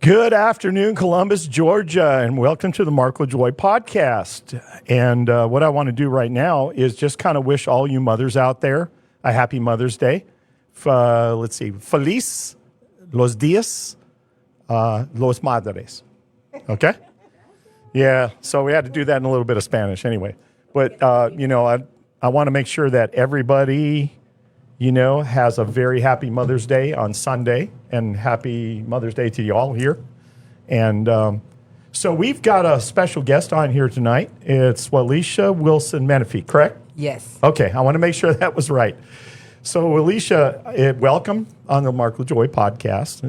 Good afternoon, Columbus, Georgia, and welcome to the Mark LaJoy podcast. And what I want to do right now is just kind of wish all you mothers out there a happy Mother's Day. Let's see, Feliz los días los madres. Okay? Yeah, so we had to do that in a little bit of Spanish anyway. But, I want to make sure that everybody, has a very happy Mother's Day on Sunday, and happy Mother's Day to you all here. And so we've got a special guest on here tonight. It's Waleisah Wilson Menefee, correct? Yes. Okay, I want to make sure that was right. So Waleisah, welcome on the Mark LaJoy podcast.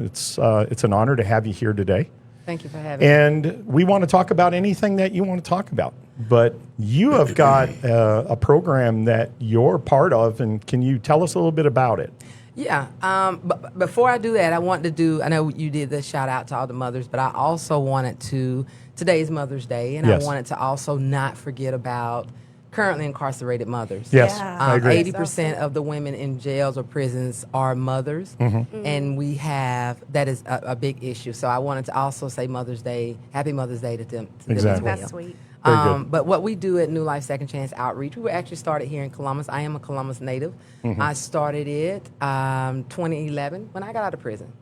It's an honor to have you here today. Thank you for having me. And we want to talk about anything that you want to talk about. But you have got a program that you're part of, and can you tell us a little bit about it? Yeah. But before I do that, I know you did the shout out to all the mothers, but I also wanted to, today's Mother's Day, and Yes. I wanted to also not forget about currently incarcerated mothers. Yes, Yeah. I agree. 80% of the women in jails or prisons are mothers, and that is a big issue. So I wanted to also say Mother's Day, Happy Mother's Day to them as Exactly. well. That's sweet. Very good. But what we do at New Life Second Chance Outreach, we were actually started here in Columbus. I am a Columbus native. I started it 2011 when I got out of prison.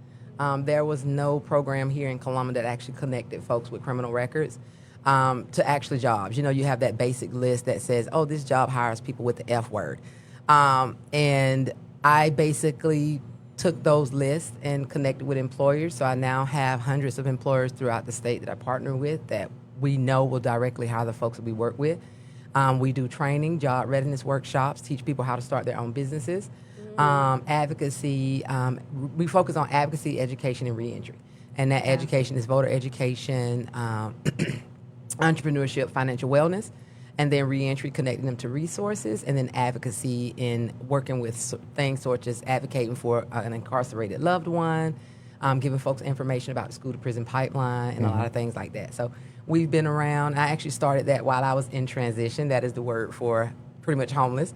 There was no program here in Columbus that actually connected folks with criminal records to actually jobs. You have that basic list that says, oh, this job hires people with the F word. And I basically took those lists and connected with employers. So I now have hundreds of employers throughout the state that I partner with that we know will directly hire the folks that we work with. We do training, job readiness workshops, teach people how to start their own businesses. Advocacy, we focus on advocacy, education, and reentry. And that education is voter education, entrepreneurship, financial wellness, and then reentry, connecting them to resources, and then advocacy in working with things such as advocating for an incarcerated loved one, giving folks information about the school to prison pipeline, and a lot of things like that. So we've been around. I actually started that while I was in transition. That is the word for pretty much homeless.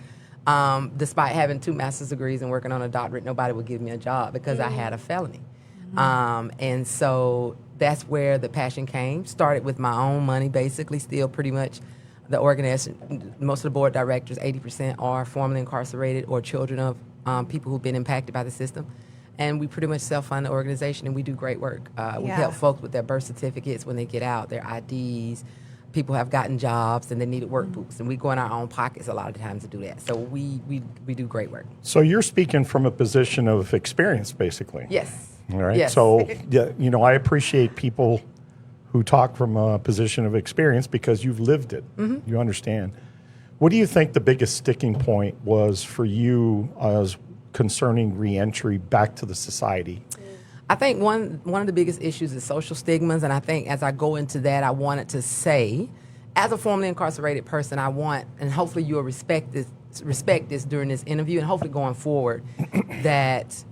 Despite having 2 master's degrees and working on a doctorate, nobody would give me a job because I had a felony. And so that's where the passion came. Started with my own money, basically, still pretty much the organization. Most of the board directors, 80% are formerly incarcerated or children of people who've been impacted by the system. And we pretty much self-fund the organization, and we do great work. We help folks with their birth certificates when they get out, their IDs. People have gotten jobs and they needed workbooks, and we go in our own pockets a lot of the times to do that. So we do great work. So you're speaking from a position of experience, basically. Yes. All right. Yes. So, I appreciate people who talk from a position of experience because you've lived it. You understand. What do you think the biggest sticking point was for you as concerning reentry back to the society? I think one of the biggest issues is social stigmas, and I think as I go into that, I wanted to say, as a formerly incarcerated person, I want, and hopefully you'll respect this during this interview, and hopefully going forward, that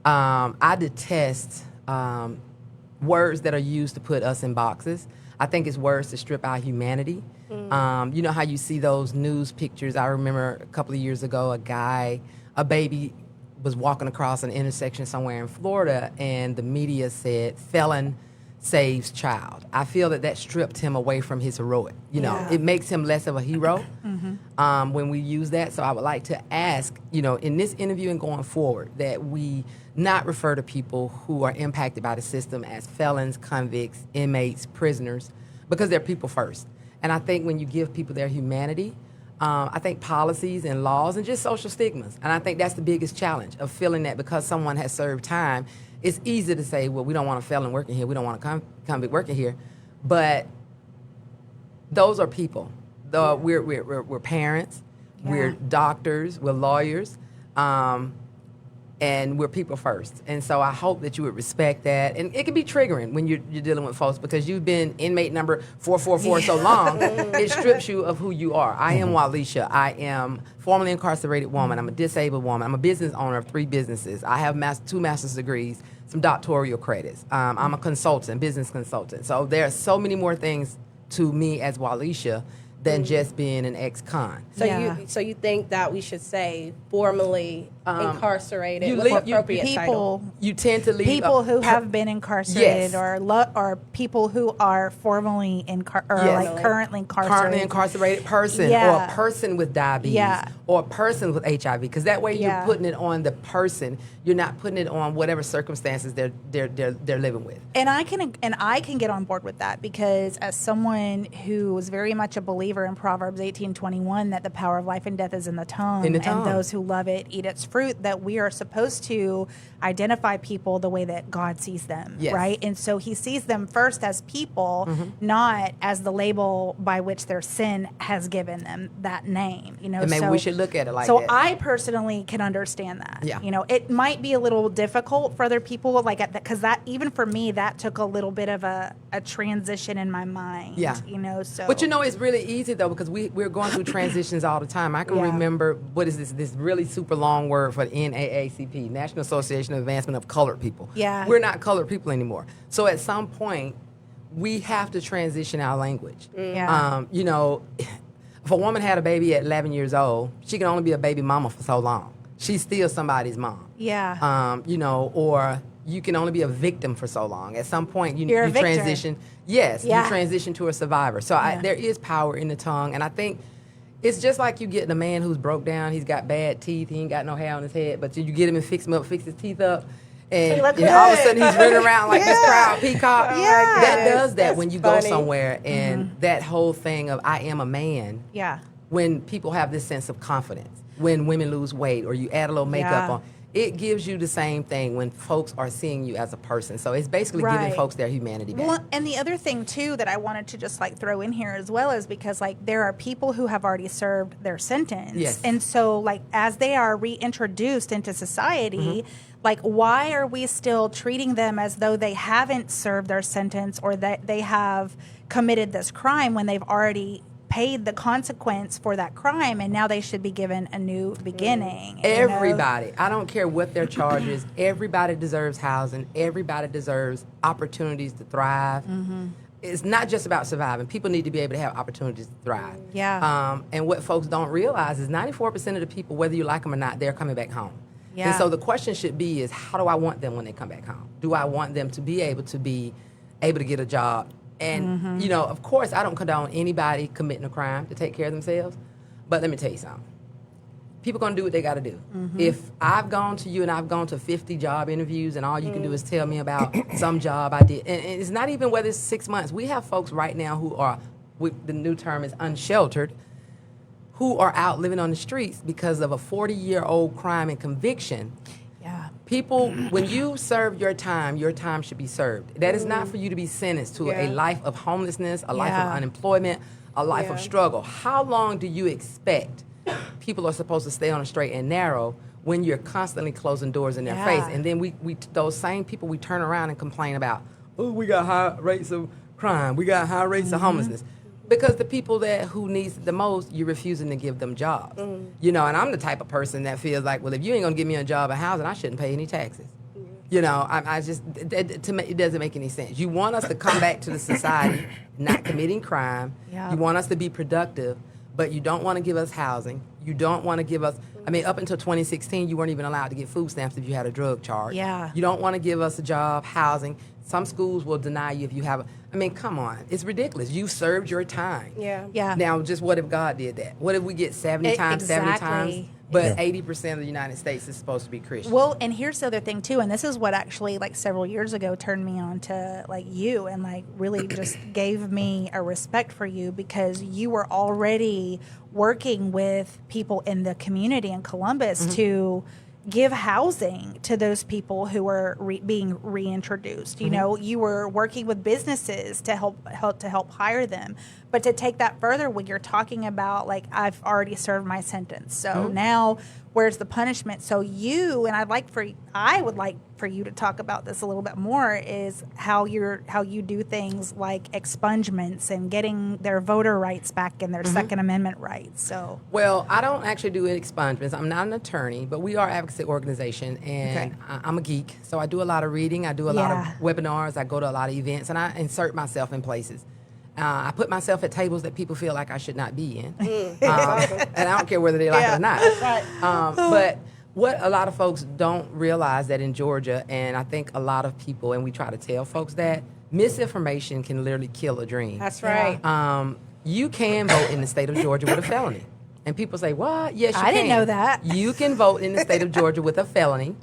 I detest words that are used to put us in boxes. I think it's words to strip our humanity. You know how you see those news pictures? I remember a couple of years ago, a baby was walking across an intersection somewhere in Florida, and the media said, felon saves child. I feel that stripped him away from his heroic. It makes him less of a hero when we use that. So I would like to ask, in this interview and going forward, that we not refer to people who are impacted by the system as felons, convicts, inmates, prisoners, because they're people first. And I think when you give people their humanity, I think policies and laws and just social stigmas. And I think that's the biggest challenge of feeling that because someone has served time, it's easy to say, well, we don't want a felon working here. We don't want a convict working here. But those are people. We're parents. We're doctors. We're lawyers. And we're people first. And so I hope that you would respect that. And it can be triggering when you're dealing with folks because you've been inmate number 444 so long, it strips you of who you are. I am Waleisah. I am formerly incarcerated woman. I'm a disabled woman. I'm a business owner of 3 businesses. I have 2 master's degrees, some doctoral credits. I'm a consultant, business consultant. So there are so many more things to me as Waleisah than just being an ex-con. So you think that we should say formerly incarcerated you with leave- the appropriate title. You tend to leave people who per- have been incarcerated Yes. or people who are formerly Yes. currently incarcerated. currently incarcerated person or Yeah. a person with diabetes Yeah. or a person with HIV, because that way you're Yeah. putting it on the person. You're not putting it on whatever circumstances they're living with. And I can get on board with that, because as someone who was very much a believer in Proverbs 18:21, that the power of life and death is in the tongue, In the tongue. and those who love it eat its fruit, that we are supposed to identify people the way that God sees them, Yes. right? And so he sees them first as people, not as the label by which their sin has given them that name, you know. And maybe we should look at it like so that. I personally can understand that. Yeah. You know, it might be a little difficult for other people, like at that, because that, even for me, that took a little bit of a transition in my mind. Yeah. You know, so. But you know, it's really easy though, because we're going through transitions all the time. I can Yeah. remember, what is this really super long word for NAACP, National Association of Advancement of Colored People. Yeah. We're not colored people anymore. So at some point, we have to transition our language. Yeah. You know, if a woman had a baby at 11 years old, she can only be a baby mama for so long. She's still somebody's mom. Yeah. You know, or you can only be a victim for so long. At some point, You're a you victor. transition. Yes, Yeah. you transition to a survivor. So Yeah. there is power in the tongue, and I think it's just like you getting a man who's broke down. He's got bad teeth. He ain't got no hair on his head, but you get him and fix him up, fix his teeth up. And He look you know, all of a good. sudden he's running around like this proud peacock. Yeah. That does that That's when you funny. go somewhere, and that whole thing of I am a man. Yeah. When people have this sense of confidence, when women lose weight or you add a little makeup Yeah. on, it gives you the same thing when folks are seeing you as a person. So it's basically giving Right. folks their humanity back. Well, and the other thing too that I wanted to just like throw in here as well is because like there are people who have already served their sentence. Yes. And so like as they are reintroduced into society, like why are we still treating them as though they haven't served their sentence or that they have committed this crime when they've already paid the consequence for that crime, and now they should be given a new beginning. you know? Everybody, I don't care what their charge is, everybody deserves housing, everybody deserves opportunities to thrive. It's not just about surviving. People need to be able to have opportunities to thrive. Yeah. And what folks don't realize is 94% of the people, whether you like them or not, they're coming back home. Yeah. And so the question should be is, how do I want them when they come back home? Do I want them to be able to get a job? And, you know, of course, I don't condone anybody committing a crime to take care of themselves. But let me tell you something. People going to do what they got to do. If I've gone to you and I've gone to 50 job interviews and all you can do is tell me about some job I did, and it's not even whether it's 6 months. We have folks right now who are, the new term is unsheltered, who are out living on the streets because of a 40-year-old crime and conviction. Yeah. People, when you serve your time should be served. That is not for you to be sentenced to a Yeah. life of homelessness, a life of Yeah. unemployment, a life of Yeah. struggle. How long do you expect people are supposed to stay on the straight and narrow when you're constantly closing doors in their Yeah. face? And then we those same people, we turn around and complain about, oh, we got high rates of crime, we got high rates of homelessness. Because the people who needs it the most, you're refusing to give them jobs. You know, and I'm the type of person that feels like, well, if you ain't gonna give me a job and housing, I shouldn't pay any taxes. You know, it doesn't make any sense. You want us to come back to the society not committing crime. Yeah. You want us to be productive, but you don't want to give us housing. You don't want to give us, I mean, up until 2016, you weren't even allowed to get food stamps if you had a drug charge. Yeah. You don't want to give us a job, housing. Some schools will deny you if you have I mean, come on. It's ridiculous. You served your time. Yeah. Yeah. Now, just what if God did that? What if we get 70 times, 70 times? Exactly. But 80% of the United States is supposed to be Christian. Well, and here's the other thing too, and this is what actually like several years ago turned me on to like you and like really just gave me a respect for you, because you were already working with people in the community in Columbus to give housing to those people who were being reintroduced. You know, you were working with businesses to help hire them. But to take that further, when you're talking about like, I've already served my sentence, so now where's the punishment? So I would like for you to talk about this a little bit more, is how you do things like expungements and getting their voter rights back and their Second Amendment rights. So Well, I don't actually do expungements. I'm not an attorney, but we are an advocacy organization, and I'm a geek. So I do a lot of reading. I do a lot of webinars. I go to a lot of events, and I insert myself in places. I put myself at tables that people feel like I should not be in. And I don't care whether they like it or not. Right. But What a lot of folks don't realize that in Georgia, and I think a lot of people, and we try to tell folks that, misinformation can literally kill a dream. That's right. You can vote in the state of Georgia with a felony. And people say, what? Yes, you can. I didn't know that. You can vote in the state of Georgia with a felony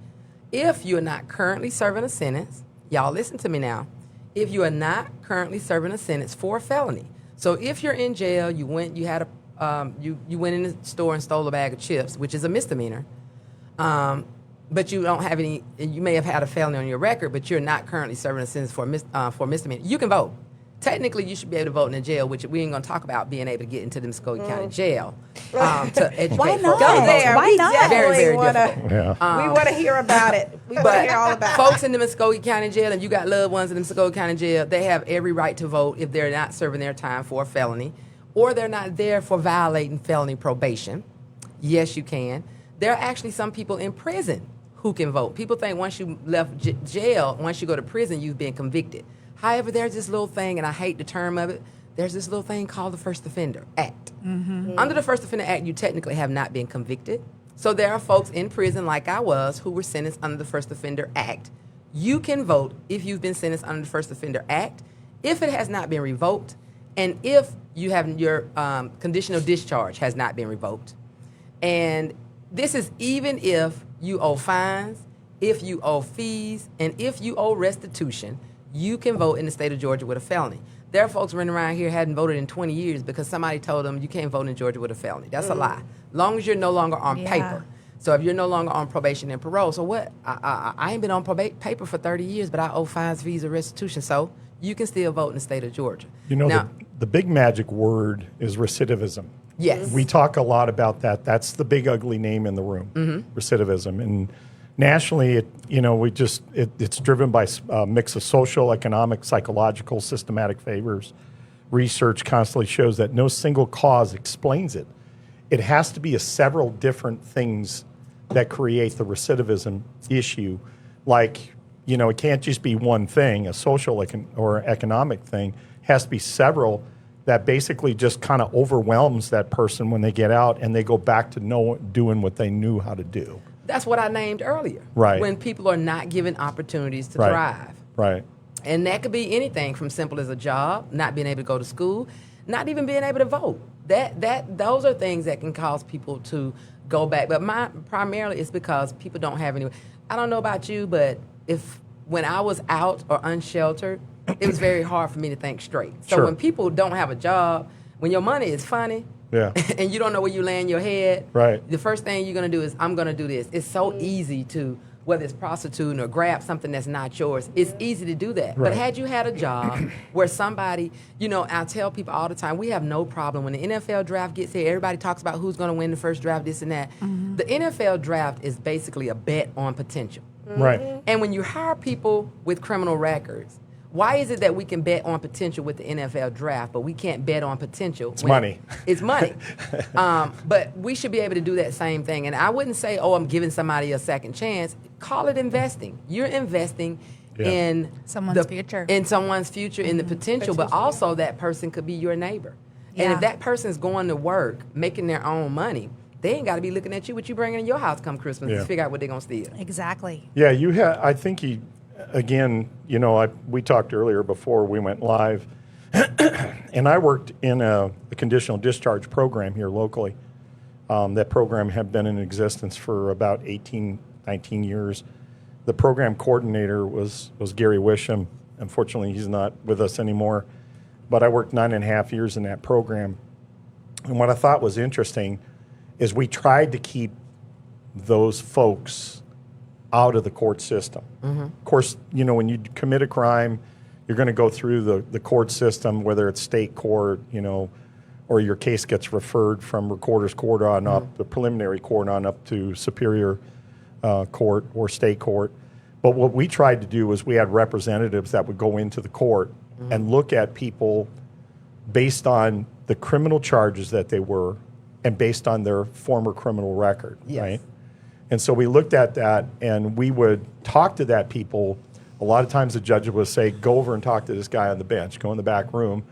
if you're not currently serving a sentence. Y'all listen to me now. If you are not currently serving a sentence for a felony. So if you're in jail, you went in the store and stole a bag of chips, which is a misdemeanor. But you don't have any. You may have had a felony on your record, but you're not currently serving a sentence for misdemeanor. You can vote. Technically, you should be able to vote in the jail, which we ain't going to talk about being able to get into the Muskogee County Jail to educate. Why not? Go there. Why We not? definitely Very wanna- difficult. Yeah. we want to hear about it. We want to hear all about it. Folks in the Muskogee County Jail, and you got loved ones in the Muskogee County Jail, they have every right to vote if they're not serving their time for a felony, or they're not there for violating felony probation. Yes, you can. There are actually some people in prison who can vote. People think once you left jail, once you go to prison, you've been convicted. However, there's this little thing, and I hate the term of it, there's this little thing called the First Offender Act. Under the First Offender Act, you technically have not been convicted. So there are folks in prison like I was who were sentenced under the First Offender Act. You can vote if you've been sentenced under the First Offender Act, if it has not been revoked, and if you have your conditional discharge has not been revoked. And this is even if you owe fines, if you owe fees, and if you owe restitution, you can vote in the state of Georgia with a felony. There are folks running around here hadn't voted in 20 years because somebody told them you can't vote in Georgia with a felony. That's a lie. Long as you're no longer on paper. So if you're no longer on probation and parole, so what? I ain't been on paper for 30 years, but I owe fines, fees, or restitution. So you can still vote in the state of Georgia. You know, now, the big magic word is recidivism. yes. We talk a lot about that. That's the big ugly name in the room, recidivism. And nationally, it's driven by a mix of social, economic, psychological, systematic favors. Research constantly shows that no single cause explains it. It has to be several different things that create the recidivism issue. Like, it can't just be one thing, a social or economic thing. It has to be several that basically just kind of overwhelms that person when they get out and they go back to doing what they knew how to do. That's what I named earlier. Right. When people are not given opportunities to Right. thrive. Right. And that could be anything from simple as a job, not being able to go to school, not even being able to vote. Those are things that can cause people to go back. But primarily it's because people don't have any. I don't know about you, but when I was out or unsheltered, it was very hard for me to think straight. So Sure. when people don't have a job, when your money is funny, Yeah. and you don't know where you lay in your head, Right. the first thing you're going to do is, I'm going to do this. It's so easy to, whether it's prostituting or grab something that's not yours, it's easy to do that. Right. But had you had a job where somebody, I tell people all the time, we have no problem when the NFL draft gets here, everybody talks about who's going to win the first draft, this and that. The NFL draft is basically a bet on potential. Right. And when you hire people with criminal records, why is it that we can bet on potential with the NFL draft, but we can't bet on potential? It's money. It's money. But we should be able to do that same thing. And I wouldn't say, I'm giving somebody a second chance. Call it investing. You're investing in Someone's future. In someone's future, in the potential, but also that person could be your neighbor. And Yeah. if that person's going to work, making their own money, they ain't got to be looking at you, what you bringing in your house come Christmas Yeah. to figure out what they're going to steal. Exactly. Yeah, I think again, we talked earlier before we went live, and I worked in a conditional discharge program here locally. That program had been in existence for about 18, 19 years. The program coordinator was Gary Wisham. Unfortunately, he's not with us anymore, but I worked 9.5 years in that program. And what I thought was interesting is we tried to keep those folks out of the court system. Of course, when you commit a crime, you're going to go through the court system, whether it's state court, or your case gets referred from recorder's court on up, the preliminary court on up to superior court or state court. But what we tried to do was we had representatives that would go into the court and look at people based on the criminal charges that they were and based on their former criminal record, Yes. right? And so we looked at that, and we would talk to that people. A lot of times the judge would say, go over and talk to this guy on the bench, go in the back room,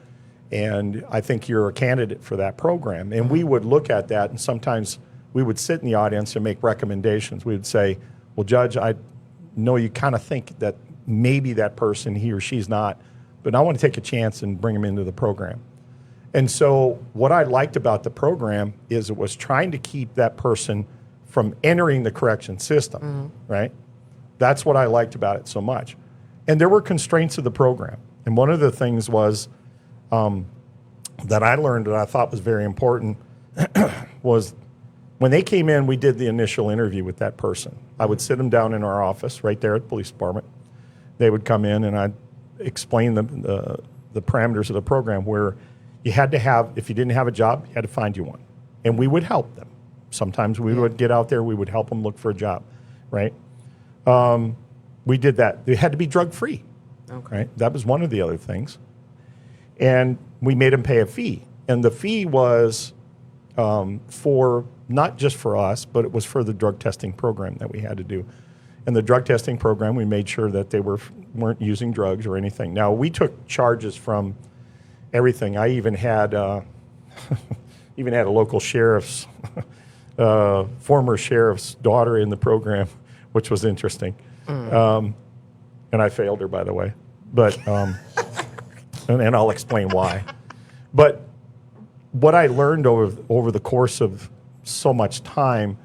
and I think you're a candidate for that program. And we would look at that, and sometimes we would sit in the audience and make recommendations. We would say, well, Judge, I know you kind of think that maybe that person, he or she's not, but I want to take a chance and bring them into the program. And so what I liked about the program is it was trying to keep that person from entering the correction system, right? That's what I liked about it so much. And there were constraints of the program. And one of the things was that I learned that I thought was very important was when they came in, we did the initial interview with that person. I would sit them down in our office right there at the police department. They would come in and I'd explain the parameters of the program where you had to have, if you didn't have a job, you had to find you one. And we would help them. Sometimes we would get out there, we would help them look for a job, right? We did that. They had to be drug-free, right? That was one of the other things. And we made them pay a fee. And the fee was for, not just for us, but it was for the drug testing program that we had to do. And the drug testing program, we made sure that they weren't using drugs or anything. Now, we took charges from everything. I even had a local sheriff's, former sheriff's daughter in the program, which was interesting. And I failed her, by the way. But and I'll explain why. But what I learned over the course of so much time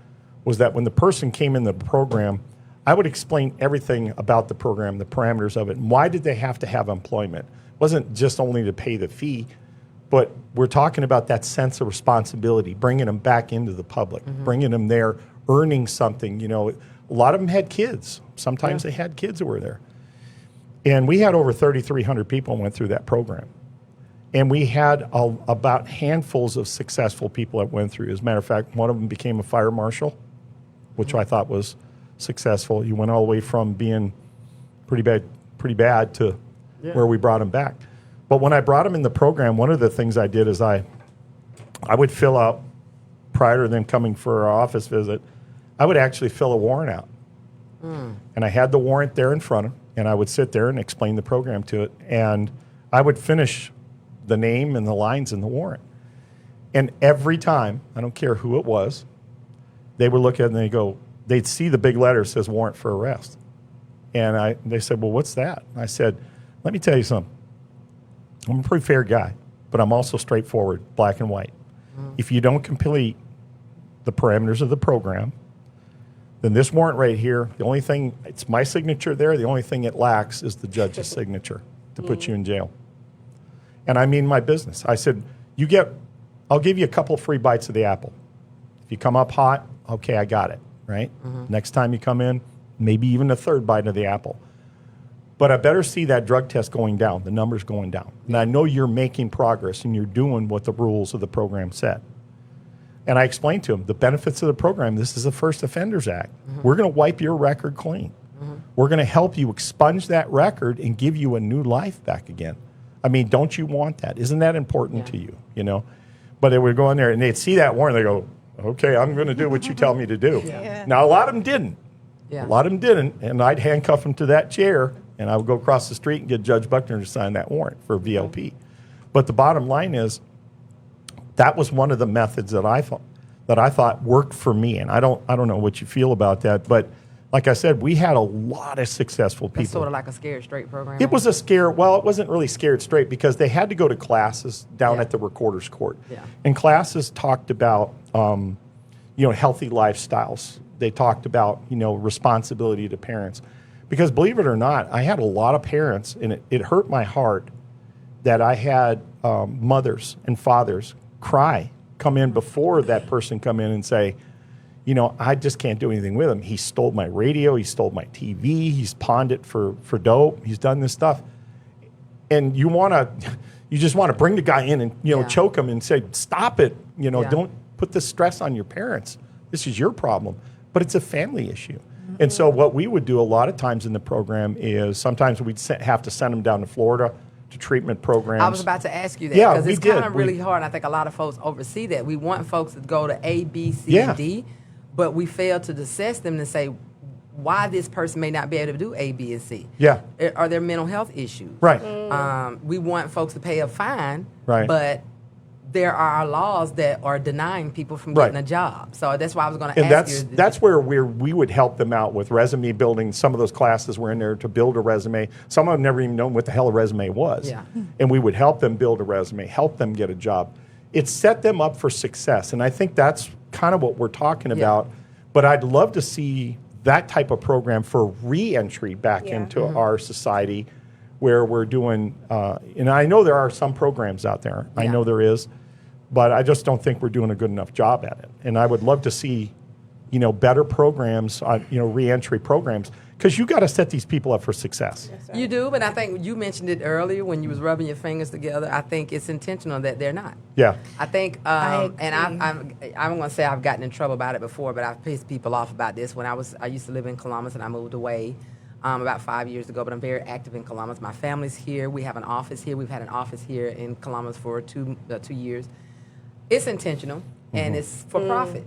was that when the person came in the program, I would explain everything about the program, the parameters of it, and why did they have to have employment. It wasn't just only to pay the fee, but we're talking about that sense of responsibility, bringing them back into the public, bringing them there, earning something. You know, a lot of them had kids. Sometimes they had kids who were there. And we had over 3,300 people went through that program. And we had about handfuls of successful people that went through. As a matter of fact, one of them became a fire marshal, which I thought was successful. He went all the way from being pretty bad to where we brought him back. But when I brought him in the program, one of the things I did is I would fill out, prior to them coming for our office visit, I would actually fill a warrant out. And I had the warrant there in front of him, and I would sit there and explain the program to it. And I would finish the name and the lines in the warrant. And every time, I don't care who it was, they would look at it and they'd see the big letter that says warrant for arrest. And they said, well, what's that? And I said, let me tell you something. I'm a pretty fair guy, but I'm also straightforward, black and white. If you don't complete the parameters of the program, then this warrant right here, the only thing, it's my signature there, the only thing it lacks is the judge's signature to put you in jail. And I mean my business. I said, I'll give you a couple free bites of the apple. If you come up hot, okay, I got it, right? Next time you come in, maybe even a third bite of the apple. But I better see that drug test going down, the numbers going down. And I know you're making progress and you're doing what the rules of the program said. And I explained to him the benefits of the program. This is the First Offenders Act. We're going to wipe your record clean. We're going to help you expunge that record and give you a new life back again. I mean, don't you want that? Isn't that important to you? You know? But they would go in there and they'd see that warrant. They go, okay, I'm going to do what you tell me to do. Now, a lot of them didn't. A lot of them didn't. And I'd handcuff them to that chair and I would go across the street and get Judge Buckner to sign that warrant for VLP. But the bottom line is, that was one of the methods that I thought worked for me. And I don't know what you feel about that, but like I said, we had a lot of successful people. That's sort of like a Scared Straight program. It was it wasn't really Scared Straight because they had to go to classes down at the recorder's court. And classes talked about healthy lifestyles. They talked about responsibility to parents. Because believe it or not, I had a lot of parents, and it hurt my heart that I had mothers and fathers come in before that person come in and say, I just can't do anything with him. He stole my radio. He stole my TV. He's pawned it for dope. He's done this stuff. And you just want to bring the guy in and, choke him and say, stop it. Don't put the stress on your parents. This is your problem. But it's a family issue. And so what we would do a lot of times in the program is sometimes we'd have to send them down to Florida to treatment programs. I was about to ask you that because it's kind of really hard. And I think a lot of folks oversee that. We want folks to go to A, B, C, and D, but we fail to assess them to say why this person may not be able to do A, B, and C. Are there mental health issues? Right. We want folks to pay a fine, right. but there are laws that are denying people from Right. getting a job. So that's why I was going to And ask you. that's where we would help them out with resume building. Some of those classes were in there to build a resume. Some of them never even known what the hell a resume was. Yeah. And we would help them build a resume, help them get a job. It set them up for success. And I think that's kind of what we're talking about. But I'd love to see that type of program for re-entry back into our society where we're doing, and I know there are some programs out there. I know there is. But I just don't think we're doing a good enough job at it. And I would love to see, better programs, re-entry programs, because you got to set these people up for success. Yes, sir. You do, but I think you mentioned it earlier when you was rubbing your fingers together. I think it's intentional that they're not. Yeah. I think, I and I'm going to say I've gotten in trouble about it before, but I've pissed people off about this. I used to live in Columbus, and I moved away about 5 years ago, but I'm very active in Columbus. My family's here. We have an office here. We've had an office here in Columbus for 2 years. It's intentional, and it's for profit.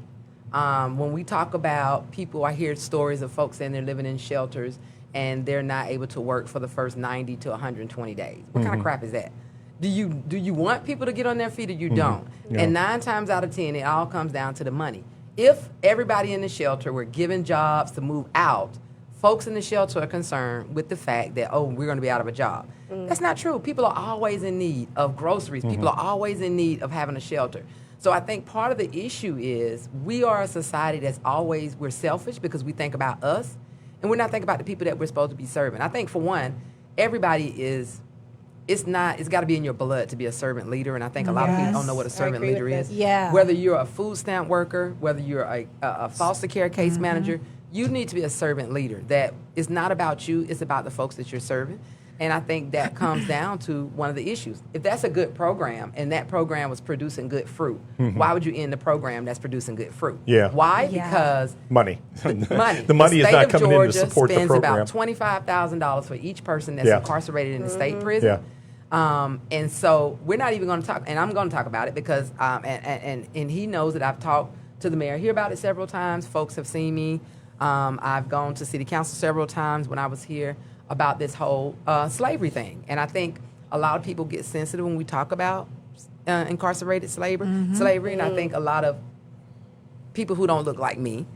When we talk about people, I hear stories of folks saying they're living in shelters and they're not able to work for the first 90 to 120 days. What kind of crap is that? Do you want people to get on their feet or you don't? Yeah. And 9 times out of 10, it all comes down to the money. If everybody in the shelter were given jobs to move out, folks in the shelter are concerned with the fact that, we're going to be out of a job. That's not true. People are always in need of groceries. People are always in need of having a shelter. So I think part of the issue is we are a society that's always, we're selfish because we think about us, and we're not thinking about the people that we're supposed to be serving. I think, for one, everybody it's got to be in your blood to be a servant leader, and I think a lot of people don't know what a servant leader is. Yeah. Whether you're a food stamp worker, whether you're a foster care case manager, you need to be a servant leader. That is not about you, it's about the folks that you're serving. And I think that comes down to one of the issues. If that's a good program and that program was producing good fruit, why would you end the program that's producing good fruit? Yeah. Why? Yeah. Because Money. money. The money is not coming in to Georgia support the spends program. about $25,000 for each person that's Yeah. incarcerated in the state prison. And so we're not even going to talk, and I'm going to talk about it because, and he knows that I've talked to the mayor here about it several times. Folks have seen me. I've gone to city council several times when I was here about this whole slavery thing. And I think a lot of people get sensitive when we talk about incarcerated slavery. And I think a lot of people who don't look like me,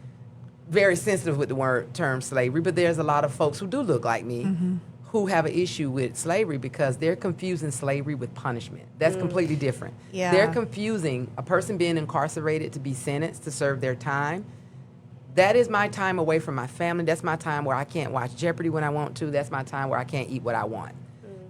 very sensitive with the term slavery, but there's a lot of folks who do look like me who have an issue with slavery because they're confusing slavery with punishment. That's completely different. Yeah. They're confusing a person being incarcerated to be sentenced to serve their time. That is my time away from my family. That's my time where I can't watch Jeopardy when I want to. That's my time where I can't eat what I want.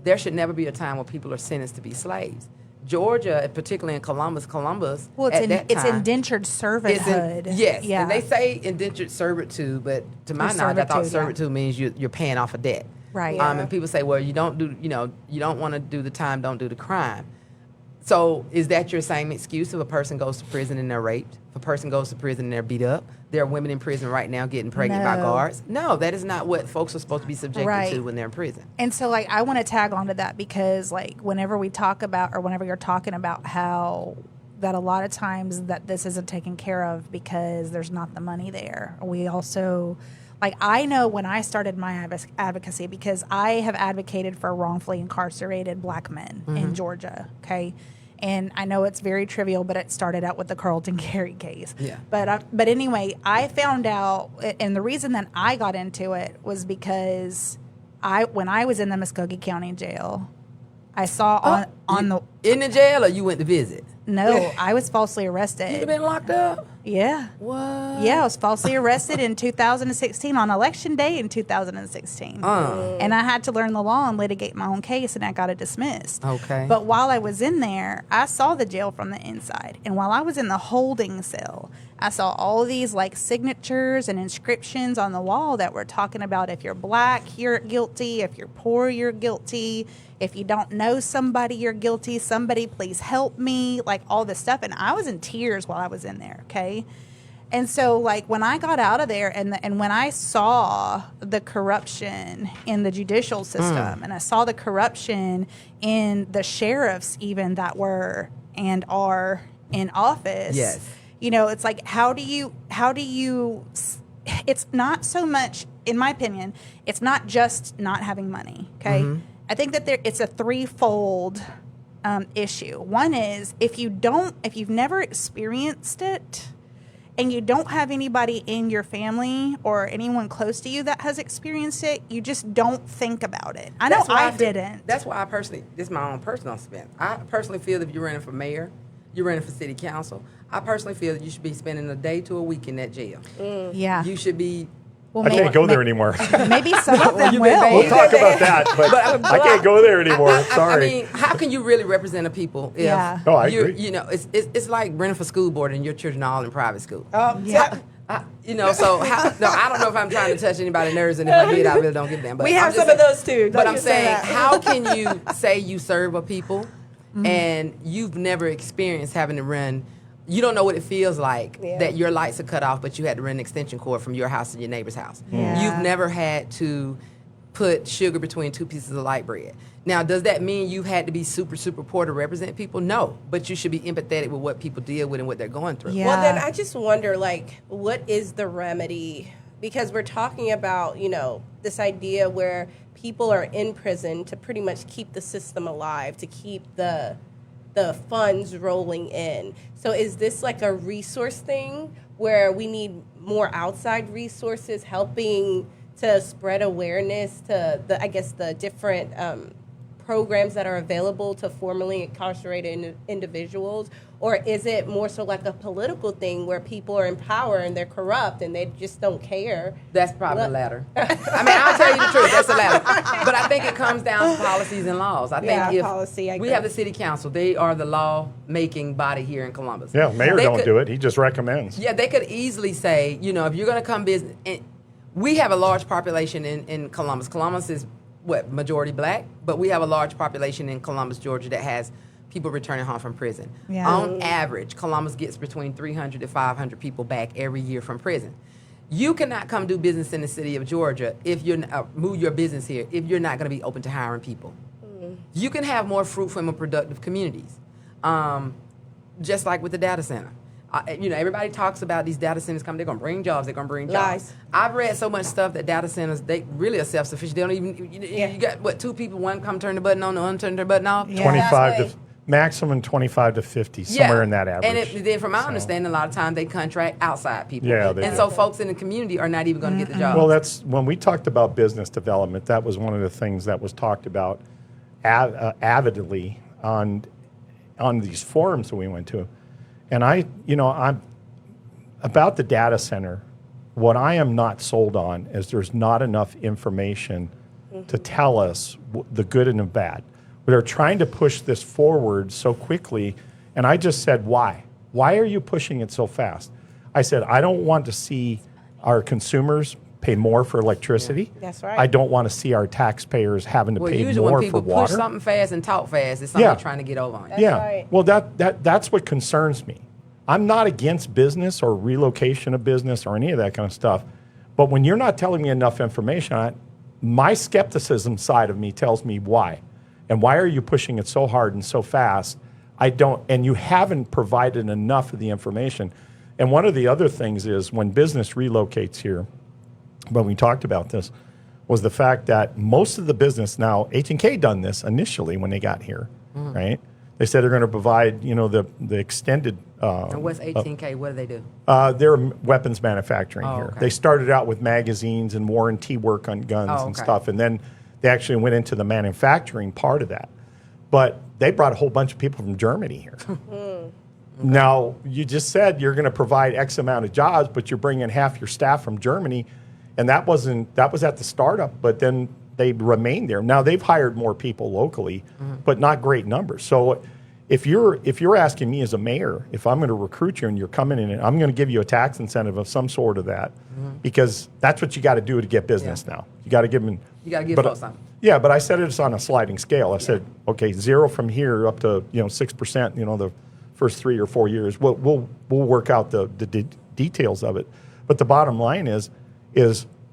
There should never be a time where people are sentenced to be slaves. Georgia, particularly in Columbus, well, it's time, indentured servanthood. Yes, Yeah. and they say indentured servitude, but to my knowledge, I thought servitude means you're paying off a debt. Right. And people say, well, you don't want to do the time, don't do the crime. So is that your same excuse if a person goes to prison and they're raped? If a person goes to prison and they're beat up? There are women in prison right now getting pregnant by guards. No, that is not what folks are supposed to be subjected to when they're in prison. And so, I want to tag onto that because, whenever we talk about, or whenever you're talking about how that a lot of times that this isn't taken care of because there's not the money there. We also, I know when I started my advocacy, because I have advocated for wrongfully incarcerated black men in Georgia, okay? And I know it's very trivial, but it started out with the Carlton Carey case. Yeah. But anyway, I found out, and the reason that I got into it was because when I was in the Muskogee County Jail, I saw on the in the jail, or you went to visit? No, I was falsely arrested. You've been locked up? Yeah. What? Yeah, I was falsely arrested in 2016 on election day in 2016. And I had to learn the law and litigate my own case, and I got it dismissed. Okay. But while I was in there, I saw the jail from the inside. And while I was in the holding cell, I saw all these signatures and inscriptions on the wall that were talking about if you're black, you're guilty. If you're poor, you're guilty. If you don't know somebody, you're guilty. Somebody please help me. All this stuff. And I was in tears while I was in there. Okay. And so when I got out of there and when I saw the corruption in the judicial system and I saw the corruption in the sheriffs even that were and are in office. Yes. It's how do you, it's not so much, in my opinion, it's not just not having money. Okay. I think that it's a threefold issue. One is if you've never experienced it, and you don't have anybody in your family or anyone close to you that has experienced it, you just don't think about it. I know I didn't. That's why this is my own personal spin. I personally feel that if you're running for mayor, you're running for city council, I personally feel that you should be spending a day to a week in that jail. Yeah. You should be. I can't go there anymore. Maybe some of them will. We'll talk about that, but I can't go there anymore. Sorry. I mean, how can you really represent the people if Oh, I agree. You know, it's like running for school board and your children are all in private school. Yeah. So I don't know if I'm trying to touch anybody's nerves, and if I did, I really don't give them. But We have some of those too. But Don't I'm you say saying, that. how can you say you serve a people and you've never experienced having to run? You don't know what it feels like that your lights are cut off, but you had to run an extension cord from your house to your neighbor's house. Yeah. You've never had to put sugar between two pieces of light bread. Now, does that mean you had to be super, super poor to represent people? No, but you should be empathetic with what people deal with and what they're going through. Yeah. Well, then I just wonder, like, what is the remedy? Because we're talking about, this idea where people are in prison to pretty much keep the system alive, to keep the funds rolling in. So is this like a resource thing where we need more outside resources helping to spread awareness to the different programs that are available to formerly incarcerated individuals? Or is it more so like a political thing where people are in power and they're corrupt and they just don't care? That's probably the latter. I mean, I'll tell you the truth. That's the latter. But I think it comes down to policies and laws. I think policy, I we agree. have the city council. They are the law-making body here in Columbus. Yeah, mayor They don't could- do it. He just recommends. Yeah, they could easily say, if you're going to come business, and we have a large population in Columbus. Columbus is majority black, but we have a large population in Columbus, Georgia, that has people returning home from prison. Yeah. On average, Columbus gets between 300 to 500 people back every year from prison. You cannot come do business in the city of Georgia if you're move your business here if you're not going to be open to hiring people. You can have more fruitful and more productive communities, just like with the data center. Everybody talks about these data centers coming. They're going to bring jobs. They're going to bring jobs. Lies. I've read so much stuff that data centers, they really are self-sufficient. They don't even, you got, 2 people, one come turn the button on, the other turn the button off. Yeah. 25 to maximum 25 to 50, somewhere in that average. And then from my understanding, a lot of times they contract outside people. Yeah, they do. so folks in the community are not even going to get the job. Well, that's when we talked about business development. That was one of the things that was talked about avidly on these forums that we went to. And I'm about the data center. What I am not sold on is there's not enough information to tell us the good and the bad. They're trying to push this forward so quickly, and I just said, why? Why are you pushing it so fast? I said, I don't want to see our consumers pay more for electricity. Yeah, that's right. I don't want to see our taxpayers having to pay usually more when for people water. push something fast and talk fast, it's something they're trying to get over on. Yeah. right. Well, that's what concerns me. I'm not against business or relocation of business or any of that kind of stuff. But when you're not telling me enough information, my skepticism side of me tells me why. And why are you pushing it so hard and so fast? And you haven't provided enough of the information. And one of the other things is when business relocates here, when we talked about this, was the fact that most of the business now, H&K done this initially when they got here, right? They said they're going to provide, the extended. And what's 18K? What do they do? They're weapons manufacturing here. okay. They started out with magazines and warranty work on guns and okay. stuff, and then they actually went into the manufacturing part of that. But they brought a whole bunch of people from Germany here. Now, you just said you're going to provide X amount of jobs, but you're bringing half your staff from Germany, and that was at the startup, but then they remained there. Now they've hired more people locally, but not great numbers. So if you're asking me as a mayor, if I'm going to recruit you and you're coming in, I'm going to give you a tax incentive of some sort of that, because that's what you got to do to get business now. You got to give them. You got to give folks something. Yeah, but I said it's on a sliding scale. I said, okay, 0 from here up to 6%. The first 3 or 4 years. We'll work out the details of it. But the bottom line is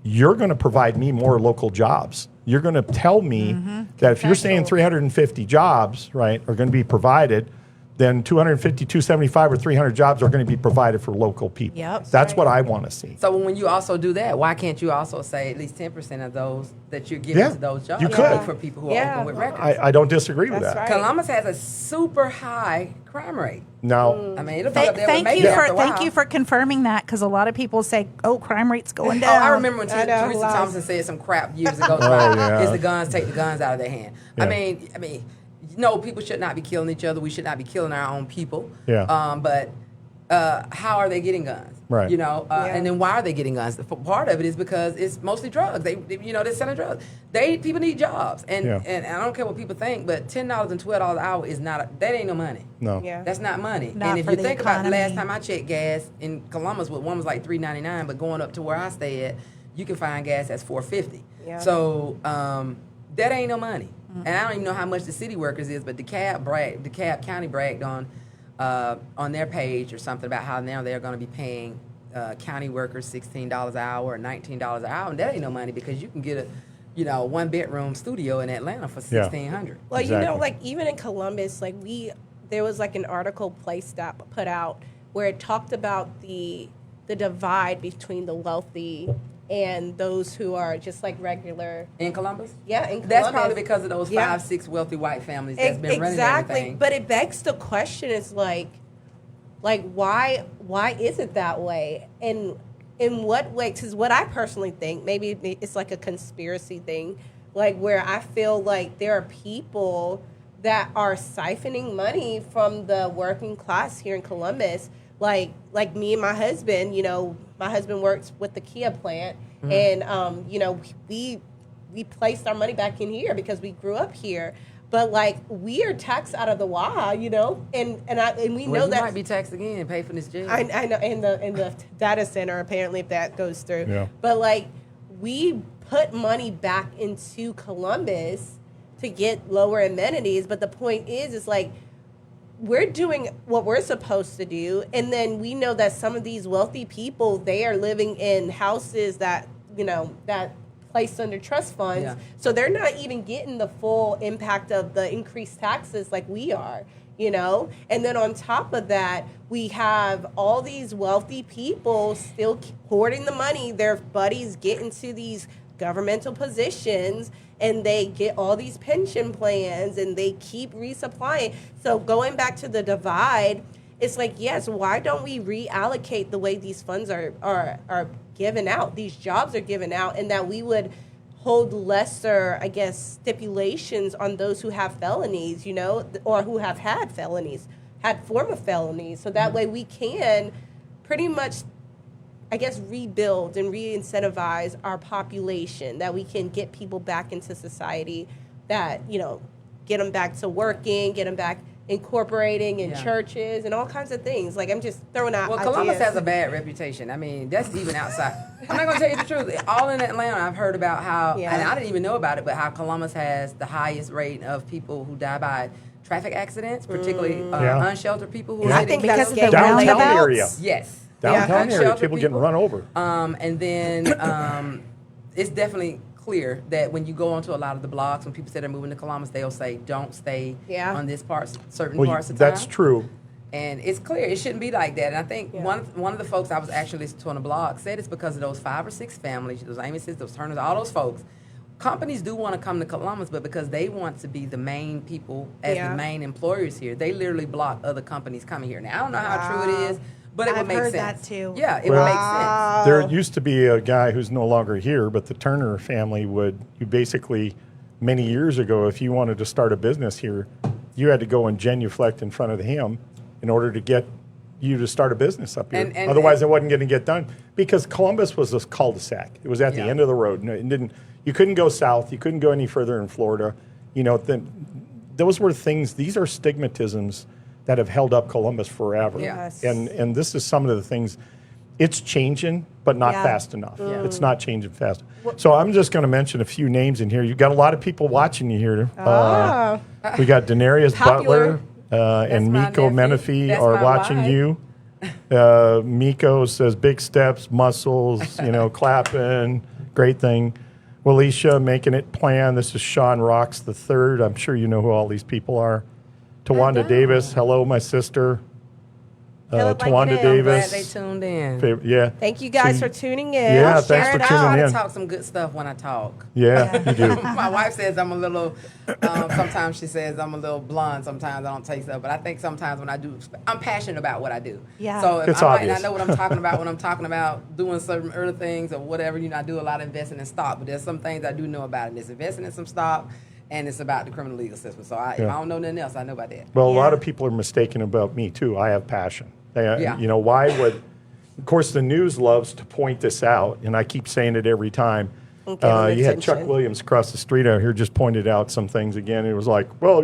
you're going to provide me more local jobs. You're going to tell me that if you're saying 350 jobs, right, are going to be provided, then 250, 275, or 300 jobs are going to be provided for local people. Yep. That's what I want to see. So when you also do that, why can't you also say at least 10% of those that you're giving Yeah, to those jobs you are could. for people who are Yeah. open with records? I don't disagree with That's that. right. Columbus has a super high crime rate. No. I mean, it'll be up there with Thank maybe you after for a while. thank you for confirming that, because a lot of people say, "Oh, crime rate's going Oh, down." I remember when I know, Teresa lies. Thompson said some crap years ago. yeah. Is the guns, take the guns out of their hand. Yeah. I mean, no, people should not be killing each other. We should not be killing our own people. Yeah. But how are they getting guns? Right. You know, and then why are they getting guns? Part of it is because it's mostly drugs. They're selling drugs. People need jobs, and Yeah. and I don't care what people think, but $10 and $12 an hour is that ain't no money. No. Yeah. That's not money. Not and if for you the think about the last economy. time I checked gas in Columbus, one was like $3.99, but going up to where I stay at, you can find gas that's $4.50. Yeah. So that ain't no money. And I don't even know how much the city workers is, but DeKalb County bragged on their page or something about how now they're going to be paying county workers $16 an hour or $19 an hour, and that ain't no money because you can get a one bedroom studio in Atlanta for Yeah. $1,600. Well, Exactly. like even in Columbus, like there was like an article put out where it talked about the divide between the wealthy and those who are just like regular. In Columbus? Yeah, in Columbus. That's probably because of those Yeah. 5-6 wealthy white families that's been running Exactly, everything. but it begs the question: is like why is it that way? And in what way? Because what I personally think, maybe it's like a conspiracy thing, like where I feel like there are people that are siphoning money from the working class here in Columbus. Like me and my husband, my husband works with the Kia plant, and we placed our money back in here because we grew up here. But like we are taxed out of the WA, and we Well, know you that might be taxed again and pay for this jail. I know in the data center apparently if that goes through. Yeah. But like we put money back into Columbus to get lower amenities, but the point is like we're doing what we're supposed to do, and then we know that some of these wealthy people, they are living in houses that that placed under trust funds, Yeah. so they're not even getting the full impact of the increased taxes like we are. And then on top of that, we have all these wealthy people still hoarding the money. Their buddies get into these governmental positions and they get all these pension plans and they keep resupplying. So going back to the divide, it's like, yes, why don't we reallocate the way these funds are given out, these jobs are given out, and that we would hold lesser, I guess, stipulations on those who have felonies, or who have had former felonies. So that way we can pretty much, I guess, rebuild and re-incentivize our population, that we can get people back into society, that, get them back to working, get them back incorporating in churches and all kinds of things. Like, I'm just throwing out ideas. Columbus has a bad reputation. I mean, that's even outside. I'm not going to tell you the truth. All in Atlanta, I've heard about how, and I didn't even know about it, but how Columbus has the highest rate of people who die by traffic accidents, particularly unsheltered people who I think that's because of the getting Downtown roundabouts? area. Yes. Downtown area, Unsheltered people getting run over. And then it's definitely clear that when you go onto a lot of the blogs, when people say they're moving to Columbus, they'll say, don't stay on this certain parts of town. That's true. And it's clear it shouldn't be like that. And I think one of the folks I was actually listening to on the blog said it's because of those 5 or 6 families, those Amyses, those Turners, all those folks. Companies do want to come to Columbus, but because they want to be the main people as the main employers here, they literally block other companies coming here. Now, I don't know how true it is, but it would I've make heard sense. that too. Yeah, it would make sense. There used to be a guy who's no longer here, but the Turner family you basically, many years ago, if you wanted to start a business here, you had to go and genuflect in front of him in order to get you to start a business up here. And Otherwise, it wasn't going to get done because Columbus was a cul-de-sac. It was at the end of the road. No, it didn't. You couldn't go south. You couldn't go any further in Florida. Those were things. These are stigmatisms that have held up Columbus forever. Yes. And this is some of the things. It's changing, but not fast enough. It's not changing fast. So I'm just going to mention a few names in here. You've got a lot of people watching you here. We got Denarius Popular. Butler and my Miko nephew. Menefee That's are my watching wife. you. Miko says big steps, muscles, clapping, great thing. Waleisah making it plan. This is Sean Rocks the third. I'm sure you know who all these people are. Tawanda Davis, hello, my sister. Hello, like Tawanda it is. I'm glad Davis. they tuned in. Yeah. Thank you guys So for tuning in. Yeah, thanks Sharon, for I know how tuning to in. talk some good stuff when I talk. Yeah, you do. My wife says I'm a little, sometimes she says I'm a little blunt. Sometimes I don't take stuff. But I think sometimes when I do, I'm passionate about what I do. Yeah. So if It's I might obvious. not know what I'm talking about when I'm talking about doing certain other things or whatever, I do a lot of investing in stock. But there's some things I do know about it. It's investing in some stock, and it's about the criminal legal system. So if I don't know nothing else, I know about that. Well, a lot Yeah. of people are mistaken about me, too. I have passion. Yeah. Why would... Of course, the news loves to point this out, and I keep saying it every time. Give them You had Chuck attention. Williams across the street out here just pointed out some things again. It was like, well,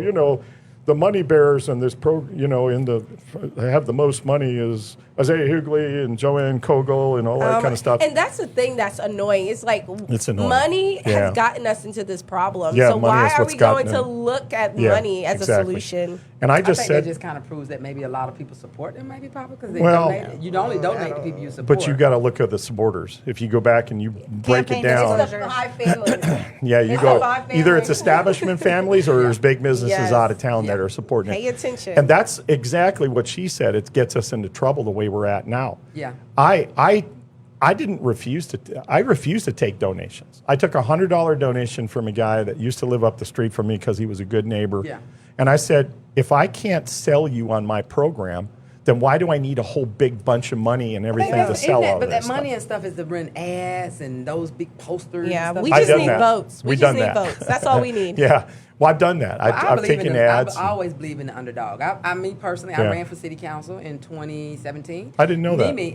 the money bearers in this have the most money is Isaiah Hughley and Joanne Kogel and all that kind of stuff. And that's the thing that's annoying. It's like It's annoying. money Yeah. has gotten us into this problem. Yeah, so money why is are what's we going gotten to them. look at Yeah, money as exactly. a solution? And I I just think said, that just kind of proves that maybe a lot of people support them, maybe, Papa, because they Well- donate. You only donate to people you support. but you got to look at the supporters. If you go back and you break it Campaign down, It's the high families. yeah, you It's go a five either it's family. establishment families or there's big businesses Yes. out of town that are supporting Pay it. attention. And that's exactly what she said. It gets us into trouble the way we're at now. Yeah. I didn't refuse to. I refused to take donations. I took a $100 donation from a guy that used to live up the street from me because he was a good neighbor. Yeah. And I said, if I can't sell you on my program, then why do I need a whole big bunch of money and everything to sell all But of that this money stuff? and stuff is to run ads and those big posters. Yeah, and stuff. we I've just done need that. votes. We We've just done need that. votes. That's all we need. Yeah. Well, I've done that. I I've believe taken in the, ads. I always believe in the underdog. Me personally, Yeah. I ran for city council in 2017. I didn't know that. Mimi